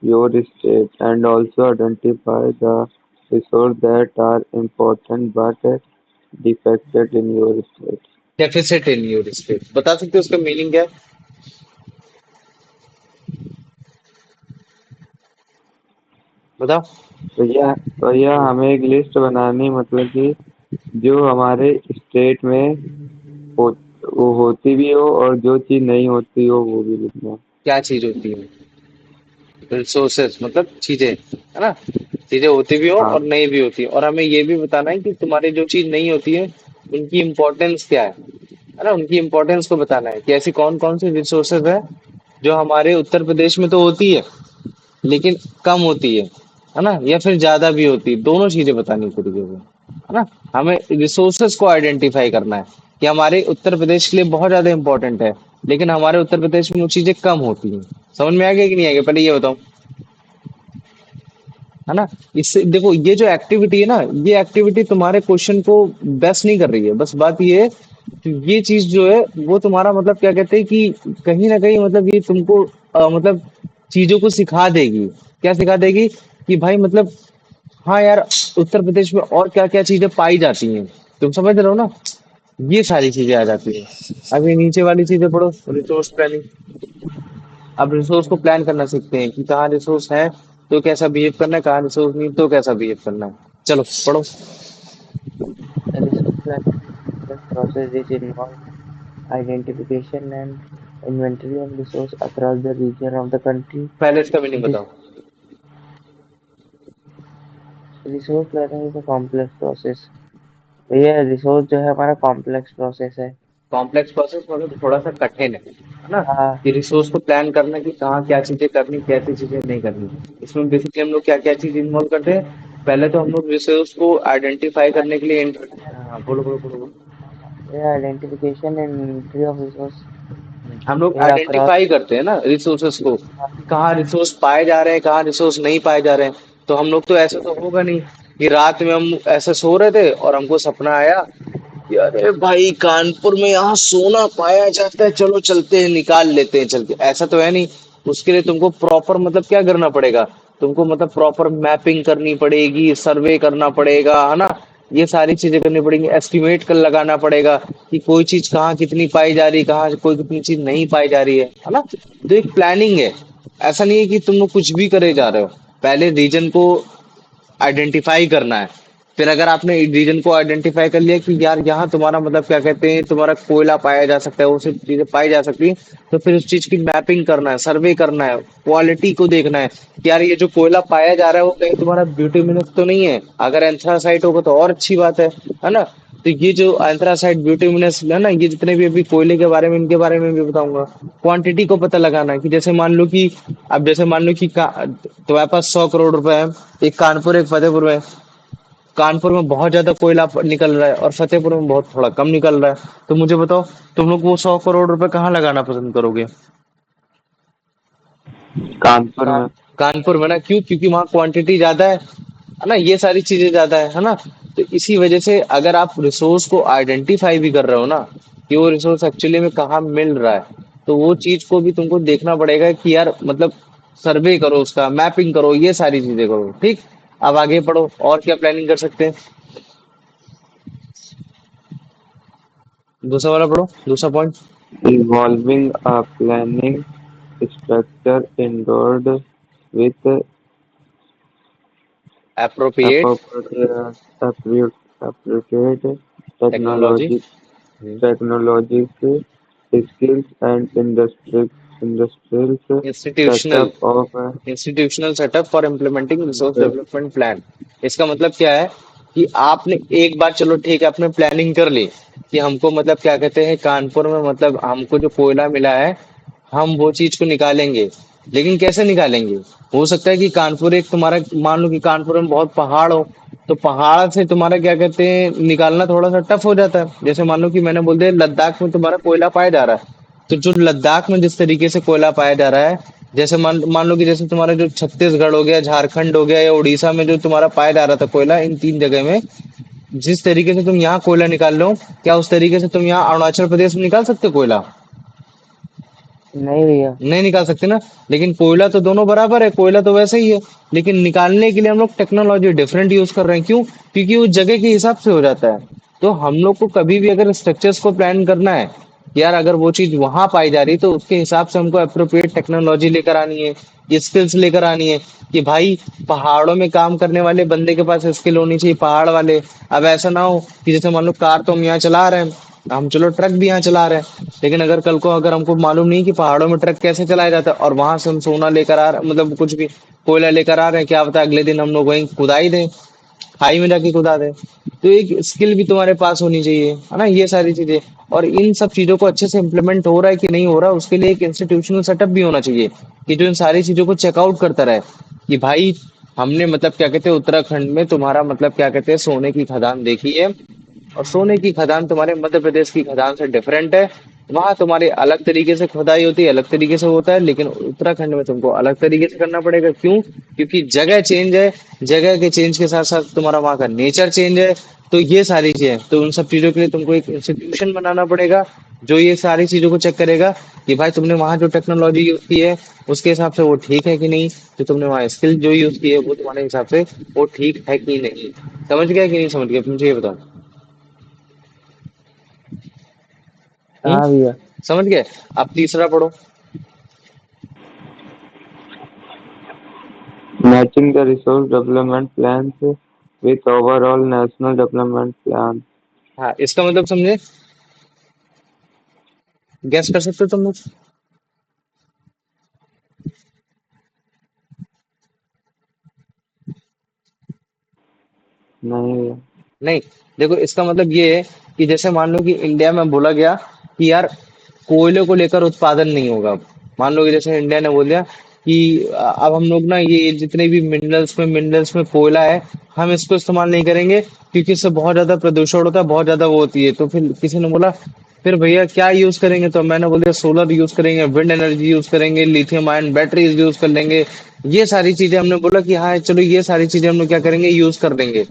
your state and also identify the resources that are important but defected in your state. Deficit in your state, बता सकते हो उसका मीनिंग क्या है? बताओ। तो यह हमें एक लिस्ट बनानी, मतलब कि जो हमारे स्टेट में हो, वो होती भी हो और जो चीज नहीं होती हो वो भी लिखना। क्या चीज होती है? रिसोर्सेस मतलब चीजें, है ना। चीजें होती भी हो हाँ। और नहीं भी होती, और हमें ये भी बताना है कि तुम्हारी जो चीज नहीं होती है उनकी इम्पोर्टेंस क्या है ना। उनकी इम्पोर्टेंस को बताना है कि ऐसी कौन कौन सी रिसोर्सेज है जो हमारे उत्तर प्रदेश में तो होती है लेकिन कम होती है ना, या फिर ज्यादा भी होती है। दोनों चीजें बतानी पड़ेगी हमें, है ना। हमें रिसोर्सेज को आइडेंटिफाई करना है कि हमारे उत्तर प्रदेश के लिए बहुत ज्यादा इंपॉर्टेंट है, लेकिन हमारे उत्तर प्रदेश में वो चीजें कम होती हैं। समझ में आ गया कि नहीं आ गया, पहले ये बताओ, है ना। इससे देखो ये जो एक्टिविटी है ना, ये एक्टिविटी तुम्हारे क्वेश्चन को बेस्ट नहीं कर रही है। बस बात ये है कि ये चीज जो है वो तुम्हारा मतलब क्या कहते हैं कि कहीं ना कहीं मतलब ये तुमको मतलब चीजों को सिखा देगी। क्या सिखा देगी? कि भाई मतलब हाँ यार, उत्तर प्रदेश में और क्या क्या चीजें पाई जाती हैं। तुम समझ रहे हो ना, ये सारी चीजें आ जाती हैं। अभी नीचे वाली चीजें पढ़ो, रिसोर्स प्लानिंग। अब रिसोर्स को प्लान करना सीखते हैं कि कहाँ रिसोर्स है तो कैसा बिहेव करना है, कहाँ रिसोर्स नहीं तो कैसा बिहेव करना है। चलो पढ़ो। The resource planning is a complex process which involves identification and inventory of resources across the region of the country. पहले इसका मीनिंग This बताओ। resource planning is a complex process. ये रिसोर्स जो है हमारा कॉम्प्लेक्स प्रोसेस है। Complex process मतलब थोड़ा सा कठिन है ना। हाँ। कि रिसोर्स को प्लान करना कि कहाँ क्या चीजें करनी, कैसी चीजें नहीं करनी। इसमें बेसिकली हम लोग क्या क्या चीज इन्वॉल्व करते हैं। पहले तो हम लोग रिसोर्स को आइडेंटिफाई करने के लिए हाँ बोलो बोलो बोलो बोलो। ये identification and inventory of resource हम लोग ये अक्रॉस। आइडेंटिफाई करते हैं ना रिसोर्सेस को कि कहाँ रिसोर्स पाए जा रहे हैं, कहाँ रिसोर्स नहीं पाए जा रहे हैं। तो हम लोग तो ऐसा तो होगा नहीं कि रात में हम ऐसे सो रहे थे और हमको सपना आया कि अरे भाई कानपुर में यहाँ सोना पाया जाता है, चलो चलते हैं निकाल लेते हैं चल के। ऐसा तो है नहीं। उसके लिए तुमको प्रॉपर मतलब क्या करना पड़ेगा, तुमको मतलब प्रॉपर मैपिंग करनी पड़ेगी, सर्वे करना पड़ेगा, है ना। ये सारी चीजें करनी पड़ेंगी, एस्टिमेट कर लगाना पड़ेगा कि कोई चीज कहाँ कितनी पाई जा रही है, कहाँ कोई कितनी चीज नहीं पाई जा रही है ना। तो एक प्लानिंग है। ऐसा नहीं है कि तुम लोग कुछ भी करे जा रहे हो। पहले रीजन को आइडेंटिफाई करना है। फिर अगर आपने रीजन को आइडेंटिफाई कर लिया कि यार यहाँ तुम्हारा मतलब क्या कहते हैं तुम्हारा कोयला पाया जा सकता है, वो सब चीजें पाई जा सकती हैं, तो फिर उस चीज की मैपिंग करना है, सर्वे करना है, क्वालिटी को देखना है कि यार ये जो कोयला पाया जा रहा है वो कहीं तुम्हारा ब्यूटीमिनस तो नहीं है। अगर एंथ्रासाइट होगा तो और अच्छी बात है ना। तो ये जो एंथ्रासाइट ब्यूटीमिनस है ना, ये जितने भी अभी कोयले के बारे में इनके बारे में भी बताऊंगा। क्वांटिटी को पता लगाना है कि जैसे मान लो कि अब जैसे मान लो कि तुम्हारे पास 100 करोड़ रुपए है, एक कानपुर एक फतेहपुर में। कानपुर में बहुत ज्यादा कोयला निकल रहा है और फतेहपुर में बहुत थोड़ा कम निकल रहा है। तो मुझे बताओ तुम लोग वो 100 करोड़ रुपए कहाँ लगाना पसंद करोगे? कानपुर का में। कानपुर में ना, क्यों? क्योंकि वहाँ क्वांटिटी ज्यादा है ना, ये सारी चीजें ज्यादा है ना। तो इसी वजह से अगर आप रिसोर्स को आइडेंटिफाई भी कर रहे हो ना, कि वो रिसोर्स एक्चुअली में कहाँ मिल रहा है, तो वो चीज को भी तुमको देखना पड़ेगा कि यार मतलब सर्वे करो, उसका मैपिंग करो, ये सारी चीजें करो। ठीक, अब आगे पढ़ो, और क्या प्लानिंग कर सकते हैं? दूसरा वाला पढ़ो, दूसरा point. Evolving a planning structure endowed with appropriate appropriate appropriate technology, technology technologies, skills, and industrial institutional setup of institutional setup for implementing resource development plan. इसका मतलब क्या है कि आपने एक बार, चलो ठीक है, आपने प्लानिंग कर ली कि हमको मतलब क्या कहते हैं, कानपुर में मतलब हमको जो कोयला मिला है, हम वो चीज को निकालेंगे। लेकिन कैसे निकालेंगे? हो सकता है कि कानपुर एक तुम्हारा, मान लो कि कानपुर में बहुत पहाड़ हो, तो पहाड़ से तुम्हारा क्या कहते हैं निकालना थोड़ा सा टफ हो जाता है। जैसे मान लो कि मैंने बोल दिया लद्दाख में तुम्हारा कोयला पाया जा रहा है, तो जो लद्दाख में जिस तरीके से कोयला पाया जा रहा है, जैसे मान मान लो कि जैसे तुम्हारा जो छत्तीसगढ़ हो गया, झारखंड हो गया, या उड़ीसा में जो तुम्हारा पाया जा रहा था कोयला, इन तीन जगह में जिस तरीके से तुम यहाँ कोयला निकाल लो, क्या उस तरीके से तुम यहाँ अरुणाचल प्रदेश में निकाल सकते हो कोयला? नहीं भैया। नहीं निकाल सकते ना। लेकिन कोयला तो दोनों बराबर है, कोयला तो वैसे ही है। लेकिन निकालने के लिए हम लोग टेक्नोलॉजी डिफरेंट यूज कर रहे हैं, क्यों? क्योंकि वो जगह के हिसाब से हो जाता है। तो हम लोग को कभी भी अगर स्ट्रक्चर्स को प्लान करना है, यार अगर वो चीज वहां पाई जा रही है, तो उसके हिसाब से हमको अप्रोप्रिएट टेक्नोलॉजी लेकर आनी है, स्किल्स लेकर आनी है। कि भाई पहाड़ों में काम करने वाले बंदे के पास स्किल होनी चाहिए, पहाड़ वाले। अब ऐसा ना हो कि जैसे मान लो कार तो हम यहाँ चला रहे हैं, हम चलो ट्रक भी यहाँ चला रहे हैं, लेकिन अगर कल को अगर हमको मालूम नहीं कि पहाड़ों में ट्रक कैसे चलाया जाता है, और वहां से हम सोना लेकर आ रहे, मतलब कुछ भी कोयला लेकर आ रहे हैं, क्या पता अगले दिन हम लोग वहीं खुदाई दें, खाई में जाके खुदा दे। तो एक स्किल भी तुम्हारे पास होनी चाहिए, है ना, ये सारी चीजें। और इन सब चीजों को अच्छे से इम्प्लीमेंट हो रहा है कि नहीं हो रहा, उसके लिए एक इंस्टीट्यूशनल सेटअप भी होना चाहिए, कि जो इन सारी चीजों को चेकआउट करता रहे। कि भाई हमने मतलब क्या कहते हैं उत्तराखंड में तुम्हारा मतलब क्या कहते हैं सोने की खदान देखी है, और सोने की खदान तुम्हारे मध्य प्रदेश की खदान से डिफरेंट है। वहां तुम्हारे अलग तरीके से खुदाई होती है, अलग तरीके से होता है, लेकिन उत्तराखंड में तुमको अलग तरीके से करना पड़ेगा। क्यों? क्योंकि जगह चेंज है, जगह के चेंज के साथ साथ तुम्हारा वहां का नेचर चेंज है। तो ये सारी चीजें, तो उन सब चीजों के लिए तुमको एक इंस्टीट्यूशन बनाना पड़ेगा, जो ये सारी चीजों को चेक करेगा कि भाई तुमने वहां जो टेक्नोलॉजी यूज की है, उसके हिसाब से वो ठीक है कि नहीं। जो तुमने वहां स्किल जो यूज की है, वो तुम्हारे हिसाब से वो ठीक है कि नहीं। समझ गया कि नहीं समझ गया, मुझे ये बताओ। हम्म, हाँ भैया। समझ गए? अब तीसरा पढ़ो। matching the resource development plans with overall national development plan. हाँ, इसका मतलब समझे? गैस कर सकते हो तुम लोग? नहीं, नहीं। देखो इसका मतलब ये है कि जैसे मान लो कि इंडिया में बोला गया कि यार कोयले को लेकर उत्पादन नहीं होगा। मान लो कि जैसे इंडिया ने बोल दिया कि अब हम लोग ना ये जितने भी मिनरल्स में कोयला है, हम इसको इस्तेमाल नहीं करेंगे, क्योंकि इससे बहुत ज्यादा प्रदूषण होता है, बहुत ज्यादा वो होती है। तो फिर किसी ने बोला फिर भैया क्या यूज करेंगे, तो मैंने बोल दिया सोलर यूज करेंगे, विंड एनर्जी यूज करेंगे, लिथियम आयन बैटरीज यूज कर लेंगे। ये सारी चीजें हमने बोला कि हाँ चलो ये सारी चीजें हम लोग क्या करेंगे, यूज कर देंगे।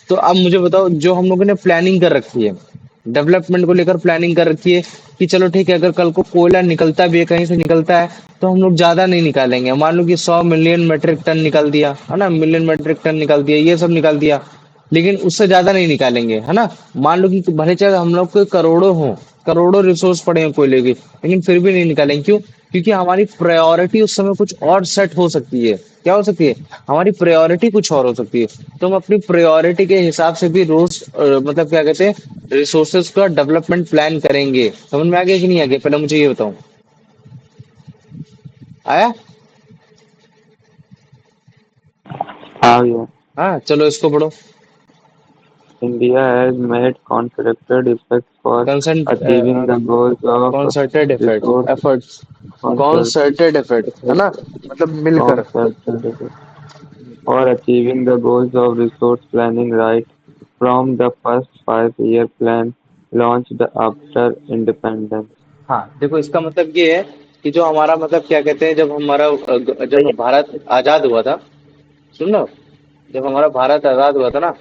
तो अब मुझे बताओ, जो हम लोगों ने प्लानिंग कर रखी है, डेवलपमेंट को लेकर प्लानिंग कर रखी है, कि चलो ठीक है अगर कल को कोयला निकलता भी है, कहीं से निकलता है, तो हम लोग ज्यादा नहीं निकालेंगे। मान लो कि 100 मिलियन मेट्रिक टन निकल दिया, है ना, मिलियन मेट्रिक टन निकल दिया, ये सब निकल दिया, लेकिन उससे ज्यादा नहीं निकालेंगे, है ना। मान लो कि भले चाहे हम लोग को करोड़ों हो, करोड़ों रिसोर्स पड़े हैं कोयले के, लेकिन फिर भी नहीं निकालेंगे। क्यों? क्योंकि हमारी प्रायोरिटी उस समय कुछ और सेट हो सकती है। क्या हो सकती है? हमारी प्रायोरिटी कुछ और हो सकती है। तो हम अपनी प्रायोरिटी के हिसाब से भी रोज मतलब क्या कहते हैं रिसोर्सेज का डेवलपमेंट प्लान करेंगे। समझ में आ गया कि नहीं आ गया, पहले मुझे ये बताओ। आया? हाँ भैया, हाँ चलो इसको पढ़ो। India has made concerted efforts for concert achieving the goals of concerted resource efforts, concert, concerted effort, है ना, मतलब मिलकर। concerted efforts for achieving the goals of resource planning right from the first 5-year plan launched after independence. हाँ देखो इसका मतलब ये है कि जो हमारा मतलब क्या कहते हैं, जब हमारा जब भारत आजाद हुआ था, सुन लो, जब हमारा भारत आजाद हुआ था ना,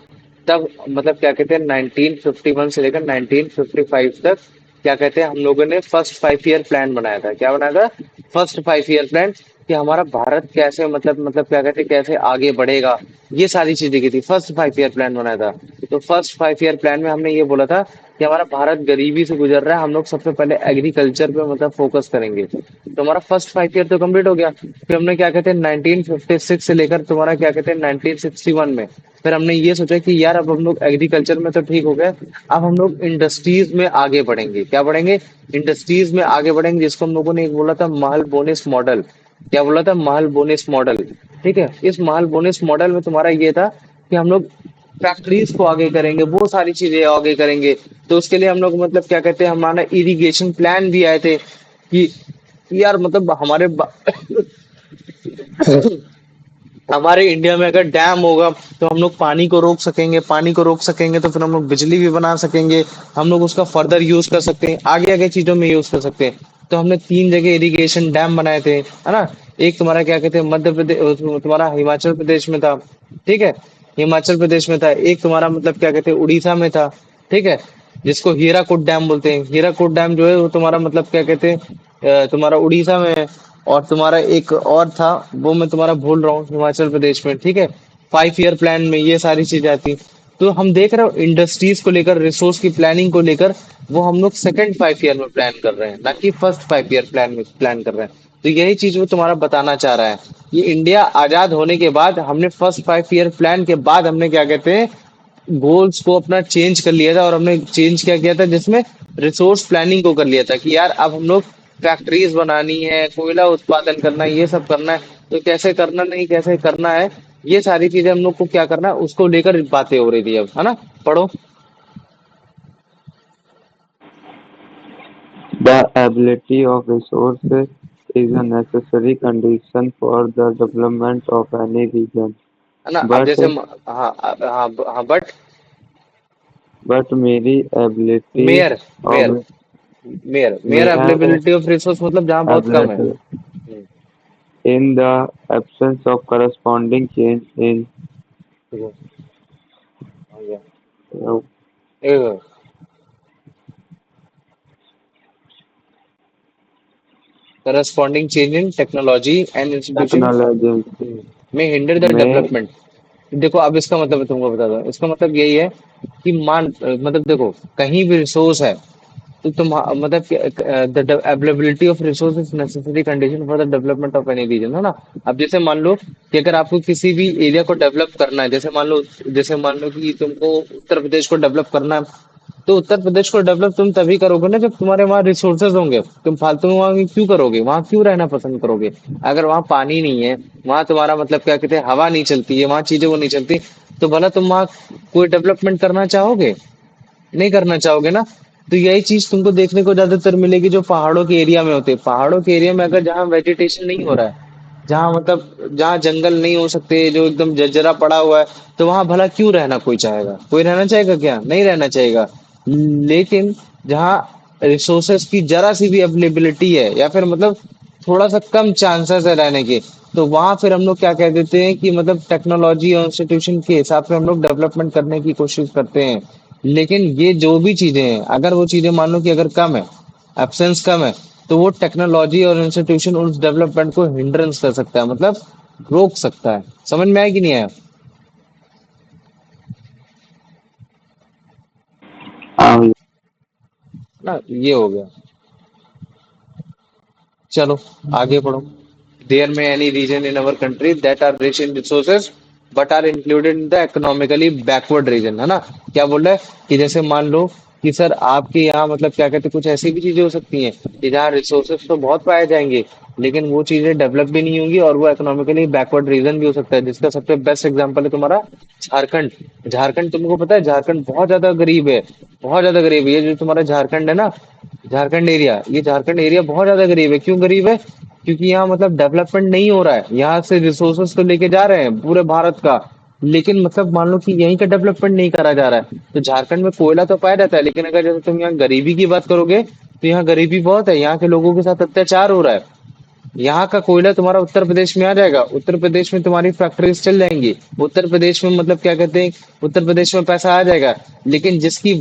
तब मतलब क्या कहते हैं 1951 से लेकर 1955 तक क्या कहते हैं हम लोगों ने फर्स्ट 5 ईयर प्लान बनाया था। क्या बनाया था? फर्स्ट 5 ईयर प्लान, कि हमारा भारत कैसे मतलब क्या कहते हैं कैसे आगे बढ़ेगा, ये सारी चीजें की थी। फर्स्ट 5 ईयर प्लान बनाया था। तो फर्स्ट 5 ईयर प्लान में हमने ये बोला था कि हमारा भारत गरीबी से गुजर रहा है, हम लोग सबसे पहले एग्रीकल्चर पे मतलब फोकस करेंगे। तो हमारा फर्स्ट 5 ईयर तो कंप्लीट हो गया। फिर हमने क्या कहते हैं 1956 से लेकर तुम्हारा क्या कहते हैं 1961 में, फिर हमने ये सोचा कि यार अब हम लोग एग्रीकल्चर में तो ठीक हो गए, अब हम लोग इंडस्ट्रीज में आगे बढ़ेंगे। क्या बढ़ेंगे? इंडस्ट्रीज में आगे बढ़ेंगे, जिसको हम लोगों ने एक बोला था महल बोनिस मॉडल। क्या बोला था? महल बोनिस मॉडल। ठीक है, इस महल बोनिस मॉडल में तुम्हारा ये था कि हम लोग फैक्ट्रीज को आगे करेंगे, वो सारी चीजें आगे करेंगे। तो उसके लिए हम लोग मतलब क्या कहते हैं हमारा इरिगेशन प्लान भी आए थे कि यार मतलब हमारे इंडिया में अगर डैम होगा तो हम लोग पानी को रोक सकेंगे, पानी को रोक सकेंगे तो फिर हम लोग बिजली भी बना सकेंगे, हम लोग उसका फर्दर यूज कर सकते हैं, आगे आगे चीजों में यूज कर सकते हैं। तो हमने 3 जगह इरिगेशन डैम बनाए थे, है ना। एक तुम्हारा क्या कहते हैं मध्य प्रदेश, तुम्हारा हिमाचल प्रदेश में था। ठीक है, हिमाचल प्रदेश में था। एक तुम्हारा मतलब क्या कहते हैं उड़ीसा में था। ठीक है, जिसको हीराकुड डैम बोलते हैं। हीराकुड डैम जो है वो तुम्हारा मतलब क्या कहते हैं तुम्हारा उड़ीसा में है। और तुम्हारा एक और था, वो मैं तुम्हारा भूल रहा हूँ, हिमाचल प्रदेश में। ठीक है, 5 ईयर प्लान में ये सारी चीजें आती। तो हम देख रहे हो इंडस्ट्रीज को लेकर, रिसोर्स की प्लानिंग को लेकर, वो हम लोग सेकंड 5 ईयर में प्लान कर रहे हैं, ना कि फर्स्ट 5 ईयर प्लान में प्लान कर रहे हैं। तो यही चीज वो तुम्हारा बताना चाह रहा है। ये इंडिया आजाद होने के बाद हमने फर्स्ट 5 ईयर प्लान के बाद हमने क्या कहते हैं गोल्स को अपना चेंज कर लिया था। और हमने चेंज क्या किया था, जिसमें रिसोर्स प्लानिंग को कर लिया था कि यार अब हम लोग फैक्ट्रीज बनानी है, कोयला उत्पादन करना है, ये सब करना है। तो कैसे करना, नहीं कैसे करना है, ये सारी चीजें हम लोग को क्या करना है, उसको लेकर बातें हो रही थी अब, है ना। पढ़ो। The ability of resources is a necessary condition for the development of any region, है ना। अब but जैसे हाँ हाँ हाँ मेरी ability mayor of mayor mayor mayor mere availability of resource मतलब जहाँ बहुत कम है। ability in the absence of corresponding change in देखो, आ गया। uh, corresponding change in technology and institution technology में हिंडर द may डेवलपमेंट। देखो अब इसका मतलब मैं तुमको बता दूं, इसका मतलब यही है कि मतलब देखो कहीं भी रिसोर्स है तो तुम मतलब the availability of resource is necessary condition for the development of any region, है ना। अब जैसे मान लो कि अगर आपको किसी भी एरिया को डेवलप करना है, जैसे मान लो कि तुमको उत्तर प्रदेश को डेवलप करना है, तो उत्तर प्रदेश को डेवलप तुम तभी करोगे ना जब तुम्हारे वहाँ रिसोर्सेज होंगे। तुम फालतू में वहाँ क्यों करोगे, वहाँ क्यों रहना पसंद करोगे? अगर वहाँ पानी नहीं है, वहाँ तुम्हारा मतलब क्या कहते हैं हवा नहीं चलती है, वहाँ चीजें वो नहीं चलती, तो भला तुम वहाँ कोई डेवलपमेंट करना चाहोगे? नहीं करना चाहोगे ना। तो यही चीज तुमको देखने को ज्यादातर मिलेगी जो पहाड़ों के एरिया में होते हैं। पहाड़ों के एरिया में अगर जहाँ वेजिटेशन नहीं हो रहा है, जहाँ मतलब जहाँ जंगल नहीं हो सकते, जो एकदम जर्जरा पड़ा हुआ है, तो वहां भला क्यों रहना कोई चाहेगा? कोई रहना चाहेगा क्या? नहीं रहना चाहेगा। लेकिन जहाँ रिसोर्सेस की जरा सी भी अवेलेबिलिटी है, या फिर मतलब थोड़ा सा कम चांसेस है रहने के, तो वहां फिर हम लोग क्या कह देते हैं कि मतलब टेक्नोलॉजी और इंस्टीट्यूशन के हिसाब से हम लोग डेवलपमेंट करने की कोशिश करते हैं। लेकिन ये जो भी चीजें हैं, अगर वो चीजें मान लो कि अगर कम है, एब्सेंस कम है, तो वो टेक्नोलॉजी और इंस्टीट्यूशन उस डेवलपमेंट को हिंड्रेंस कर सकता है, मतलब रोक सकता है। समझ में आया कि नहीं आया? um, ना ये हो गया। चलो आगे बढ़ो। देयर में any region in our country that are rich in resources but are included in the economically backward region, है ना। क्या बोल रहा है कि जैसे मान लो कि सर आपके यहाँ मतलब क्या कहते हैं कुछ ऐसी भी चीजें हो सकती हैं कि जहाँ रिसोर्सेज तो बहुत पाए जाएंगे, लेकिन वो चीजें डेवलप भी नहीं होंगी, और वो इकोनॉमिकली बैकवर्ड रीजन भी हो सकता है। जिसका सबसे बेस्ट एग्जांपल है तुम्हारा झारखंड। झारखंड तुमको पता है झारखंड बहुत ज्यादा गरीब है, बहुत ज्यादा गरीब है। ये जो तुम्हारा झारखंड है ना, झारखंड एरिया बहुत ज्यादा गरीब है। क्यों गरीब है? क्योंकि यहाँ मतलब डेवलपमेंट नहीं हो रहा है। यहाँ से रिसोर्सेस तो लेके जा रहे हैं पूरे भारत का, लेकिन मतलब मान लो कि यहीं का डेवलपमेंट नहीं करा जा रहा है। तो झारखंड में कोयला तो पाया जाता है, लेकिन अगर जैसे तुम यहाँ गरीबी की बात करोगे, तो यहाँ गरीबी बहुत है, यहाँ के लोगों के साथ अत्याचार हो रहा है। यहाँ का कोयला तुम्हारा उत्तर प्रदेश में आ जाएगा, उत्तर प्रदेश में तुम्हारी फैक्ट्रीज चल जाएंगी, उत्तर प्रदेश में मतलब क्या कहते हैं, उत्तर प्रदेश में पैसा आ जाएगा। लेकिन जिसकी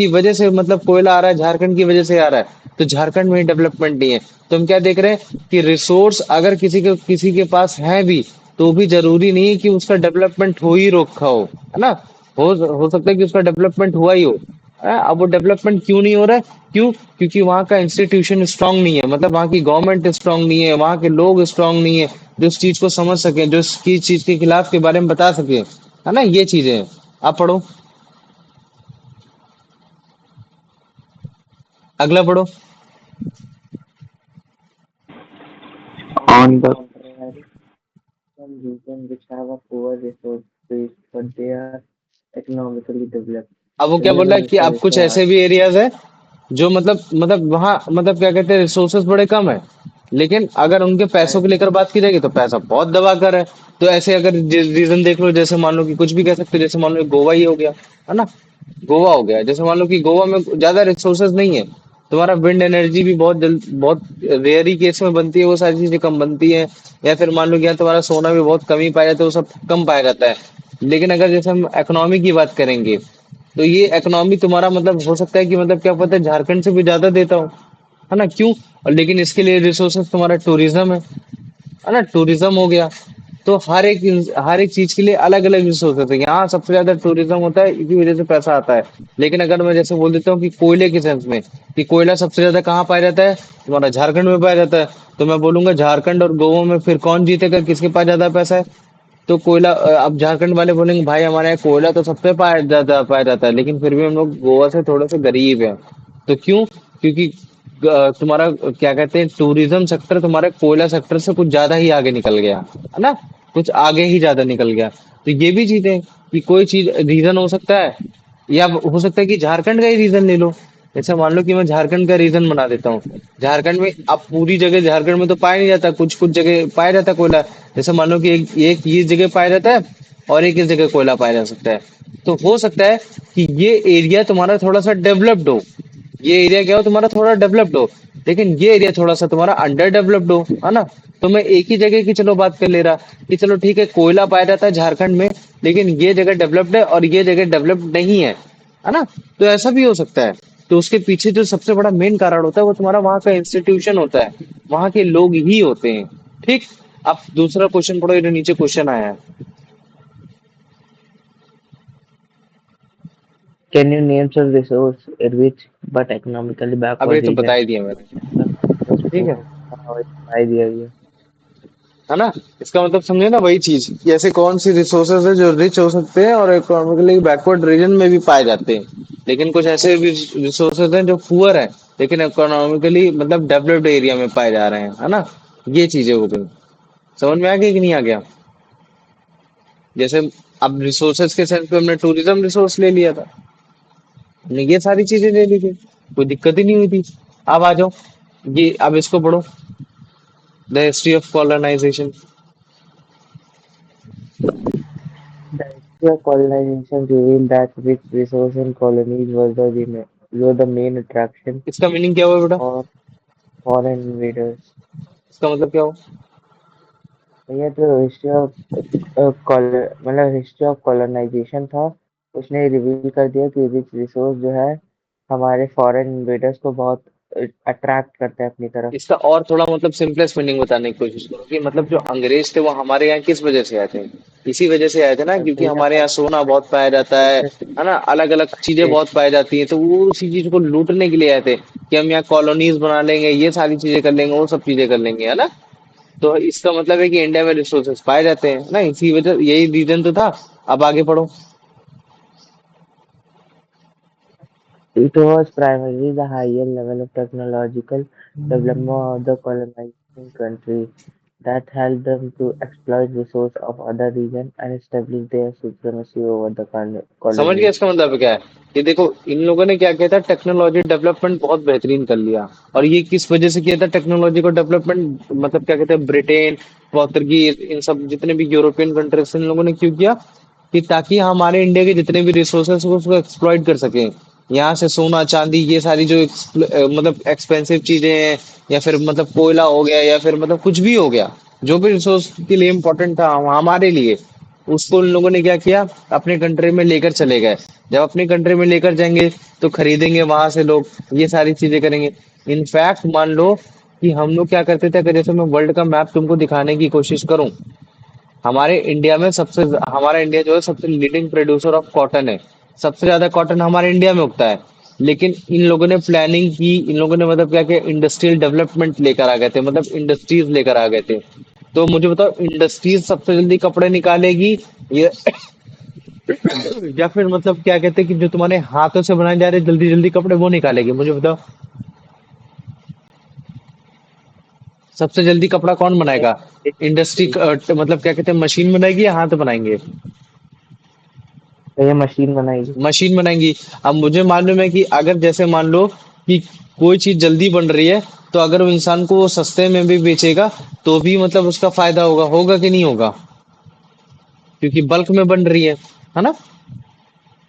वजह से मतलब कोयला आ रहा है, झारखंड की वजह से आ रहा है, तो झारखंड में डेवलपमेंट नहीं है। तो हम क्या देख रहे हैं कि रिसोर्स अगर किसी के पास है भी, तो भी जरूरी नहीं है कि उसका डेवलपमेंट हो ही रखा हो, है ना। हो सकता है कि उसका डेवलपमेंट हुआ ही हो। अब वो डेवलपमेंट क्यों नहीं हो रहा है? क्यों? क्योंकि वहाँ का इंस्टीट्यूशन स्ट्रांग नहीं है, मतलब वहाँ की गवर्नमेंट स्ट्रांग नहीं है, वहाँ के लोग स्ट्रांग नहीं है, जो इस चीज को समझ सके, जो इस चीज के खिलाफ के बारे में बता सके, है ना, ये चीजें हैं। आप पढ़ो, अगला पढ़ो। On On the the contrary, some regions which have a poor resource base but they are economically developed. अब वो क्या बोल रहा Similar है कि अब कुछ resources ऐसे भी एरियाज है जो मतलब वहाँ मतलब क्या कहते हैं, रिसोर्सेज बड़े कम है, लेकिन अगर उनके पैसों are को लेकर बात की जाएगी तो पैसा बहुत दबा कर है। तो ऐसे अगर रीजन देख लो, जैसे मान लो कि कुछ भी कह सकते हो, जैसे मान लो गोवा ही हो गया, है ना। गोवा हो गया, जैसे मान लो कि गोवा में ज्यादा रिसोर्सेज नहीं है, तुम्हारा विंड एनर्जी भी बहुत रेयर ही केस में बनती है, वो सारी चीजें कम बनती है। या फिर मान लो कि यहाँ तुम्हारा सोना भी बहुत कम ही पाया जाता है, वो सब कम पाया जाता है। लेकिन अगर जैसे हम इकोनॉमी की बात करेंगे, तो ये इकोनॉमी तुम्हारा मतलब हो सकता है कि मतलब क्या पता है झारखंड से भी ज्यादा देता हो, है ना। क्यों? और लेकिन इसके लिए रिसोर्सेज तुम्हारा टूरिज्म है ना, टूरिज्म हो गया। तो हर एक चीज के लिए अलग अलग रिसोर्सेज है। यहाँ सबसे ज्यादा टूरिज्म होता है, इसी वजह से पैसा आता है। लेकिन अगर मैं जैसे बोल देता हूँ कि कोयले के सेंस में, कि कोयला सबसे ज्यादा कहाँ पाया जाता है, तुम्हारा झारखंड में पाया जाता है। तो मैं बोलूंगा झारखंड और गोवा में फिर कौन जीतेगा, किसके पास ज्यादा पैसा है। तो कोयला अब झारखंड वाले बोलेंगे भाई हमारे यहाँ कोयला तो सबसे पाया जाता है, लेकिन फिर भी हम लोग गोवा से थोड़े से गरीब हैं। तो क्यों? क्योंकि तुम्हारा क्या कहते हैं, टूरिज्म सेक्टर तुम्हारे कोयला सेक्टर से कुछ ज्यादा ही आगे निकल गया, है ना। कुछ आगे ही ज्यादा निकल गया। तो ये भी चीजें कि कोई चीज रीजन हो सकता है, या हो सकता है कि झारखंड का ही रीजन ले लो। जैसे मान लो कि मैं झारखंड का रीजन बना देता हूँ। झारखंड में अब पूरी जगह झारखंड में तो पाया नहीं जाता, कुछ कुछ जगह पाया जाता है कोयला। जैसे मान लो कि एक ये जगह पाया जाता है और एक इस जगह कोयला पाया जा सकता है। तो हो सकता है कि ये एरिया तुम्हारा थोड़ा सा डेवलप्ड हो, ये एरिया क्या हो तुम्हारा थोड़ा डेवलप्ड हो, लेकिन ये एरिया थोड़ा सा तुम्हारा अंडर डेवलप्ड हो, है ना। तो मैं एक ही जगह की चलो बात कर ले रहा कि चलो ठीक है कोयला पाया जाता है झारखंड में, लेकिन ये जगह डेवलप्ड है और ये जगह डेवलप्ड नहीं है ना। तो ऐसा भी हो सकता है। तो उसके पीछे जो सबसे बड़ा मेन कारण होता है वो तुम्हारा वहां का इंस्टीट्यूशन होता है, वहां के लोग ही होते हैं। ठीक। अब दूसरा क्वेश्चन पढ़ो, ये जो नीचे क्वेश्चन आया है। Can you name some resource rich but economically अब ये backward तो बता region? ही दिया मैंने। ठीक है। उसको हाँ, बता दिया गया। है ना। इसका मतलब समझे ना, वही चीज कि ऐसे कौन सी रिसोर्सेज है जो रिच हो सकते हैं और इकोनॉमिकली बैकवर्ड रीजन में भी पाए जाते हैं, लेकिन कुछ ऐसे भी रिसोर्सेज हैं जो पुअर है, लेकिन इकोनॉमिकली मतलब डेवलप्ड एरिया में पाए जा रहे हैं, है ना। ये चीजें हो गई। समझ में आ गया कि नहीं आ गया? जैसे अब रिसोर्सेज के सेंस पे हमने टूरिज्म रिसोर्स ले लिया था, हमने ये सारी चीजें ले ली थी, कोई दिक्कत ही नहीं हुई थी। अब आ जाओ, ये अब इसको पढ़ो, the history of colonisation. The history of colonization revealed that rich resources and colonies were the main attraction इसका मीनिंग क्या हुआ बेटा? for foreign invaders. इसका मतलब क्या हुआ? ये जो हिस्ट्री ऑफ मतलब हिस्ट्री ऑफ कॉलोनाइजेशन था, उसने रिवील कर दिया कि रिच रिसोर्स जो है हमारे फॉरेन इन्वेडर्स को बहुत अट्रैक्ट करता है अपनी तरफ। इसका और थोड़ा मतलब सिंपलेस्ट मीनिंग बताने की कोशिश करो कि मतलब जो अंग्रेज थे वो हमारे यहाँ किस वजह से आए थे। इसी वजह से आए थे ना, क्योंकि they have हमारे यहाँ सोना बहुत पाया जाता है ना, अलग अलग चीजें yes, बहुत पाई जाती हैं, तो वो उसी चीज को लूटने के लिए आए थे कि हम यहाँ कॉलोनीज बना लेंगे, ये सारी चीजें कर लेंगे, वो सब चीजें कर लेंगे, है ना। तो इसका मतलब है कि इंडिया में रिसोर्सेज पाए जाते हैं ना, इसी वजह, यही रीजन तो था। अब आगे पढ़ो। it was primarily the higher level of technological development of the colonizing country that helped them to exploit resources of other regions and establish their supremacy over the समझ गया colonies. इसका मतलब क्या है? ये देखो, इन लोगों ने क्या किया था, टेक्नोलॉजी डेवलपमेंट बहुत बेहतरीन कर लिया। और ये किस वजह से किया था टेक्नोलॉजी को डेवलपमेंट, मतलब क्या कहते हैं, ब्रिटेन, पोर्तुगीज, इन सब जितने भी यूरोपियन कंट्रीज इन लोगों ने क्यों किया, कि ताकि हमारे इंडिया के जितने भी रिसोर्सेस को उसको एक्सप्लॉइट कर सकें, यहाँ से सोना चांदी ये सारी जो मतलब एक्सपेंसिव चीजें हैं, या फिर मतलब कोयला हो गया, या फिर मतलब कुछ भी हो गया, जो भी रिसोर्स के लिए इम्पोर्टेंट था हमारे लिए, उसको उन लोगों ने क्या किया, अपने कंट्री में लेकर चले गए। जब अपनी कंट्री में लेकर जाएंगे तो खरीदेंगे वहां से लोग, ये सारी चीजें करेंगे। इनफैक्ट मान लो कि हम लोग क्या करते थे, अगर जैसे मैं वर्ल्ड का मैप तुमको दिखाने की कोशिश करूं, हमारे इंडिया में हमारा इंडिया जो है सबसे लीडिंग प्रोड्यूसर ऑफ कॉटन है। सबसे ज्यादा कॉटन हमारे इंडिया में उगता है। लेकिन इन लोगों ने प्लानिंग की, इन लोगों ने मतलब क्या किया, इंडस्ट्रियल डेवलपमेंट लेकर आ गए थे, मतलब इंडस्ट्रीज लेकर आ गए थे। तो मुझे बताओ, इंडस्ट्रीज सबसे जल्दी कपड़े निकालेगी, ये या फिर मतलब क्या कहते हैं कि जो तुम्हारे हाथों से बनाए जा रहे जल्दी जल्दी कपड़े वो निकालेगी, मुझे बताओ। सबसे जल्दी कपड़ा कौन बनाएगा? इंडस्ट्री, मतलब क्या कहते हैं, मशीन बनाएगी या हाथ बनाएंगे? ये मशीन बनाएगी। मशीन बनाएंगी। अब मुझे मालूम है कि अगर जैसे मान लो कि कोई चीज जल्दी बन रही है, तो अगर वो इंसान को वो सस्ते में भी बेचेगा तो भी मतलब उसका फायदा होगा, होगा कि नहीं होगा? क्योंकि बल्क में बन रही है ना?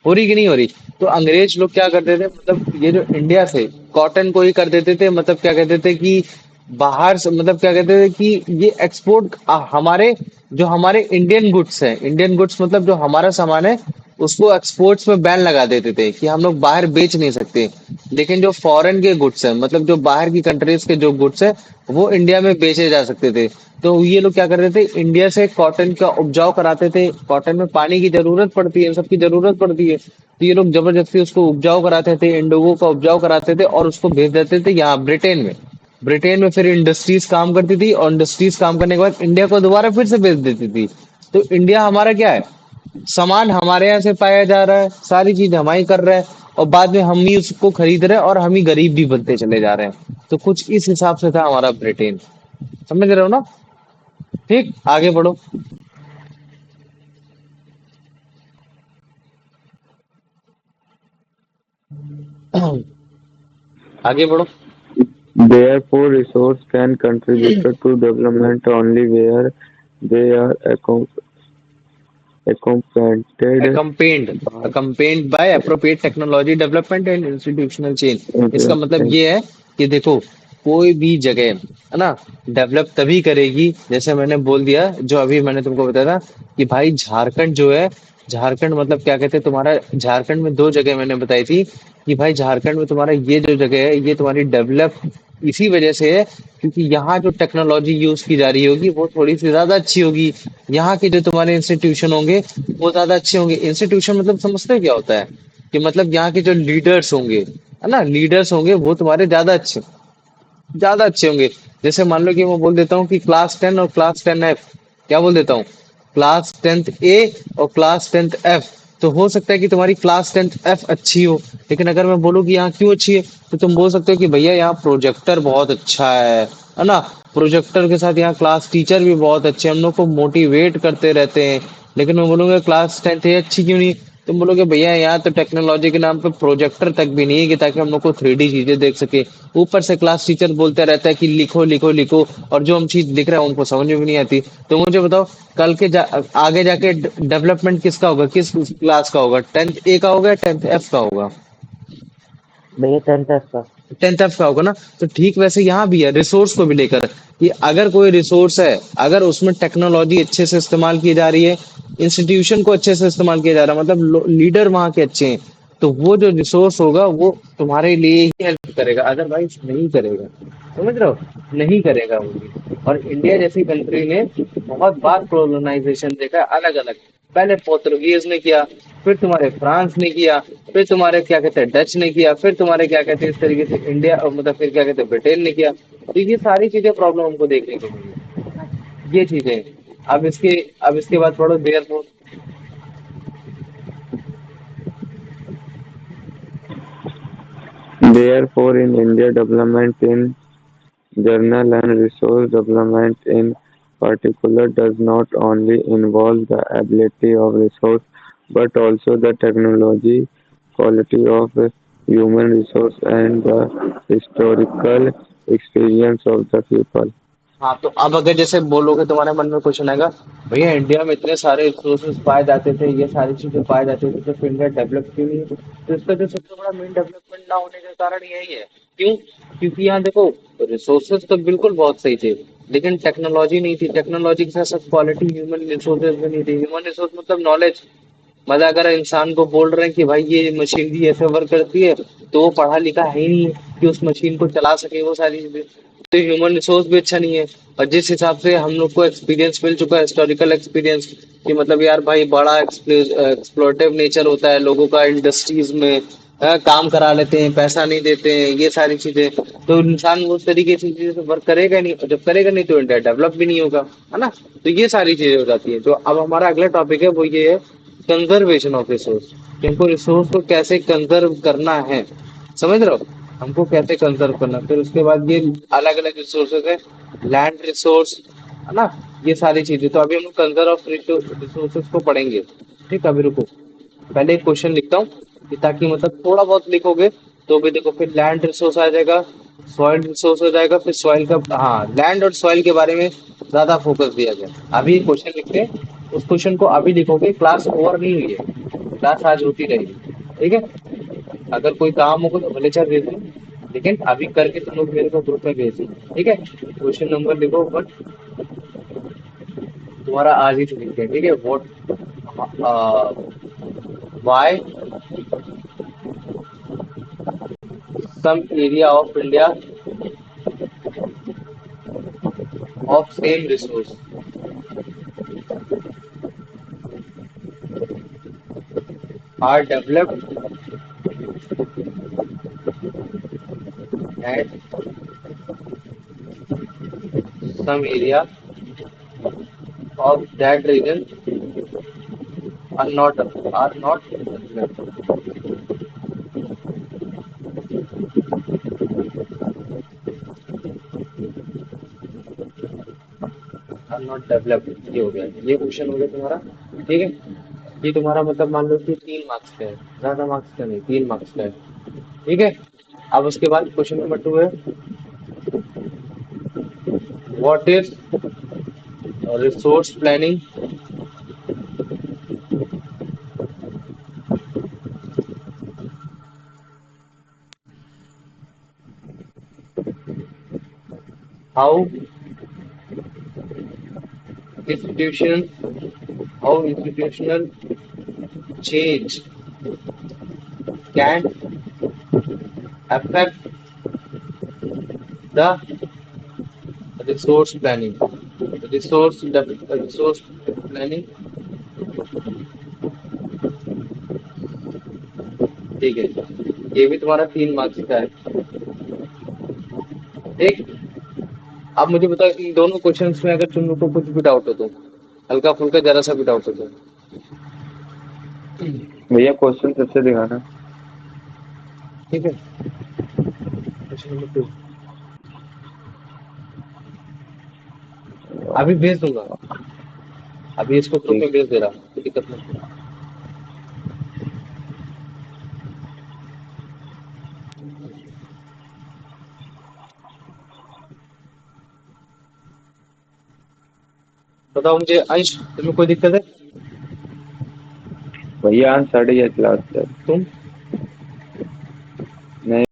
हो रही कि नहीं हो रही? तो अंग्रेज लोग क्या करते थे, मतलब ये जो इंडिया से कॉटन को ही कर देते थे, मतलब क्या कहते थे कि बाहर से, मतलब क्या कहते थे कि ये एक्सपोर्ट, हमारे जो हमारे इंडियन गुड्स है, इंडियन गुड्स मतलब जो हमारा सामान है, उसको एक्सपोर्ट्स में बैन लगा देते थे कि हम लोग बाहर बेच नहीं सकते। लेकिन जो फॉरेन के गुड्स है, मतलब जो बाहर की कंट्रीज के जो गुड्स है, वो इंडिया में बेचे जा सकते थे। तो ये लोग क्या करते थे, इंडिया से कॉटन का उपजाऊ कराते थे। कॉटन में पानी की जरूरत पड़ती है, इन सबकी जरूरत पड़ती है, तो ये लोग जबरदस्ती उसको उपजाऊ कराते थे, इंडिगो का उपजाऊ कराते थे और उसको भेज देते थे यहाँ ब्रिटेन में। ब्रिटेन में फिर इंडस्ट्रीज काम करती थी, और इंडस्ट्रीज काम करने के बाद इंडिया को दोबारा फिर से भेज देती थी। तो इंडिया हमारा क्या है, सामान हमारे यहाँ से पाया जा रहा है, सारी चीज हम ही कर रहे हैं, और बाद में हम ही उसको खरीद रहे हैं, और हम ही गरीब भी बनते चले जा रहे हैं। तो कुछ इस हिसाब से था हमारा ब्रिटेन। समझ रहे हो ना? ठीक, आगे बढ़ो। आगे बढ़ो। Therefore, resources can contribute to development only where they are accompanied accompanied by accompanied by appropriate technology development and institutional change। इसका मतलब investment. ये है कि देखो, कोई भी जगह है ना, डेवलप तभी करेगी, जैसे मैंने बोल दिया, जो अभी मैंने तुमको बताया था कि भाई झारखंड जो है, झारखंड मतलब क्या कहते हैं, तुम्हारा झारखंड में दो जगह मैंने बताई थी कि भाई झारखंड में तुम्हारा ये जो जगह है, ये तुम्हारी डेवलप इसी वजह से है क्योंकि यहाँ जो टेक्नोलॉजी यूज की जा रही होगी वो थोड़ी सी ज्यादा अच्छी होगी। यहाँ के जो तुम्हारे इंस्टीट्यूशन होंगे वो ज्यादा अच्छे होंगे। इंस्टीट्यूशन मतलब समझते हो क्या होता है? कि मतलब यहाँ के जो लीडर्स होंगे, है ना, लीडर्स होंगे वो तुम्हारे ज्यादा अच्छे होंगे। जैसे मान लो कि मैं बोल देता हूँ कि क्लास 10 और क्लास 10F, क्या बोल देता हूँ, क्लास 10th A और क्लास 10th F। तो हो सकता है कि तुम्हारी क्लास 10th F अच्छी हो, लेकिन अगर मैं बोलूँ कि यहाँ क्यों अच्छी है, तो तुम बोल सकते हो कि भैया यहाँ प्रोजेक्टर बहुत अच्छा है ना, प्रोजेक्टर के साथ यहाँ क्लास टीचर भी बहुत अच्छे हैं, हम लोग को मोटिवेट करते रहते हैं। लेकिन मैं बोलूंगा क्लास 10th A अच्छी क्यों नहीं, तुम बोलोगे भैया यहाँ तो टेक्नोलॉजी के नाम पे प्रोजेक्टर तक भी नहीं है कि ताकि हम लोग को 3D चीजें देख सके। ऊपर से क्लास टीचर बोलते रहता है कि लिखो लिखो लिखो, और जो हम चीज लिख रहे हैं उनको समझ में भी नहीं आती। तो मुझे बताओ, कल के आगे जाके डेवलपमेंट किसका होगा, किस क्लास का होगा, 10th A का होगा या 10th F का होगा? भैया 10 का। 10th F का होगा ना। तो ठीक वैसे यहाँ भी है, रिसोर्स को भी लेकर, कि अगर कोई रिसोर्स है, अगर उसमें टेक्नोलॉजी अच्छे से इस्तेमाल की जा रही है, इंस्टीट्यूशन को अच्छे से इस्तेमाल किया जा रहा है, मतलब लीडर वहां के अच्छे हैं, तो वो जो रिसोर्स होगा वो तुम्हारे लिए ही हेल्प करेगा, अदरवाइज नहीं करेगा। समझ रहे हो? नहीं करेगा वो भी। और इंडिया जैसी कंट्री ने बहुत बार कोलोनाइजेशन देखा, अलग अलग। पहले पोर्तुगीज ने किया, फिर तुम्हारे फ्रांस ने किया, फिर तुम्हारे क्या कहते हैं डच ने किया, फिर तुम्हारे क्या कहते हैं इस तरीके से इंडिया, मतलब फिर क्या कहते हैं ब्रिटेन ने किया। तो ये सारी चीजें प्रॉब्लम हमको देखने को मिली, ये चीजें। अब इसके बाद पढ़ो there. Therefore, in India, development in general and resource development in particular does not only involve the ability of resource but also the technology, quality of human resource, and the historical experience of the people. हाँ, तो अब अगर जैसे बोलोगे, तुम्हारे मन में question आएगा, भैया इंडिया में इतने सारे रिसोर्सेज पाए जाते थे, ये सारी चीजें पाए जाती थी, तो फिर इंडिया डेवलप क्यों नहीं है? तो इसका जो सबसे बड़ा मेन डेवलपमेंट ना होने का कारण यही है। क्यों? क्योंकि यहाँ देखो, रिसोर्सेज तो बिल्कुल बहुत सही थे, लेकिन टेक्नोलॉजी नहीं थी। टेक्नोलॉजी के साथ साथ क्वालिटी ह्यूमन रिसोर्सेज भी नहीं थी। ह्यूमन रिसोर्स मतलब नॉलेज। मतलब अगर इंसान को बोल रहे हैं कि भाई ये मशीनरी ऐसे वर्क करती है, तो वो पढ़ा लिखा है ही नहीं है कि उस मशीन को चला सके, वो सारी चीजें। तो ह्यूमन रिसोर्स भी अच्छा नहीं है। और जिस हिसाब से हम लोग को एक्सपीरियंस मिल चुका है, हिस्टोरिकल एक्सपीरियंस, कि मतलब यार भाई बड़ा एक्सप्लोटिव नेचर होता है लोगों का इंडस्ट्रीज में। काम करा लेते हैं, पैसा नहीं देते हैं, ये सारी चीजें। तो इंसान उस तरीके से चीजों से वर्क करेगा नहीं, और जब करेगा नहीं तो इंडिया डेवलप भी नहीं होगा, है ना? तो ये सारी चीजें हो जाती है। तो अब हमारा अगला टॉपिक है, वो ये है कंजर्वेशन ऑफ रिसोर्स। कि हमको रिसोर्स को कैसे कंजर्व करना है, समझ रहे हो? हमको कैसे कंजर्व करना है। फिर उसके बाद ये अलग अलग रिसोर्सेज है, लैंड रिसोर्स, है ना? ये सारी चीजें। तो अभी हम कंजर्व ऑफ रिसोर्सेज को पढ़ेंगे। ठीक है, अभी रुको, पहले एक क्वेश्चन लिखता हूँ, कि ताकि मतलब थोड़ा बहुत लिखोगे तो भी देखो, फिर लैंड रिसोर्स आ जाएगा, सॉइल रिसोर्स हो जाएगा, फिर सॉइल का, हाँ, लैंड और सॉइल के बारे में ज्यादा फोकस दिया गया। अभी क्वेश्चन लिखते हैं, उस क्वेश्चन को अभी लिखोगे, क्लास ओवर नहीं हुई है, क्लास आज होती रहेगी। ठीक है? अगर कोई काम होगा तो भले चाहे भेज दो, लेकिन अभी करके तुम लोग मेरे को ग्रुप में भेज दो। ठीक है? क्वेश्चन नंबर लिखो, बट तुम्हारा आज ही तो लिखते हैं। ठीक है? Why some area of India of same resource are developed at some area of that region are not developed, are not developed। ये हो गया, ये क्वेश्चन हो गया तुम्हारा। ठीक है? ये तुम्हारा मतलब मान लो कि 3 मार्क्स का है, ज्यादा मार्क्स का नहीं, 3 मार्क्स का है। ठीक है? अब उसके बाद क्वेश्चन नंबर 2 है, what is resource planning, how institution how institutional change can affect the resource planning, resource planning। ठीक है, ये भी तुम्हारा 3 मार्क्स का है। ठीक। अब मुझे बताओ कि दोनों क्वेश्चंस में अगर तुम लोग को कुछ भी डाउट हो, तो हल्का फुल्का जरा सा भी डाउट हो तो। भैया क्वेश्चन अच्छे दिखाना। ठीक है, क्वेश्चन नंबर 2 अभी भेज दूंगा, अभी इसको ग्रुप ठीक। में भेज दे रहा हूँ, कोई दिक्कत नहीं। बताओ मुझे अंश, तुम्हें कोई दिक्कत है? भैया आज 8:30 क्लास है। तुम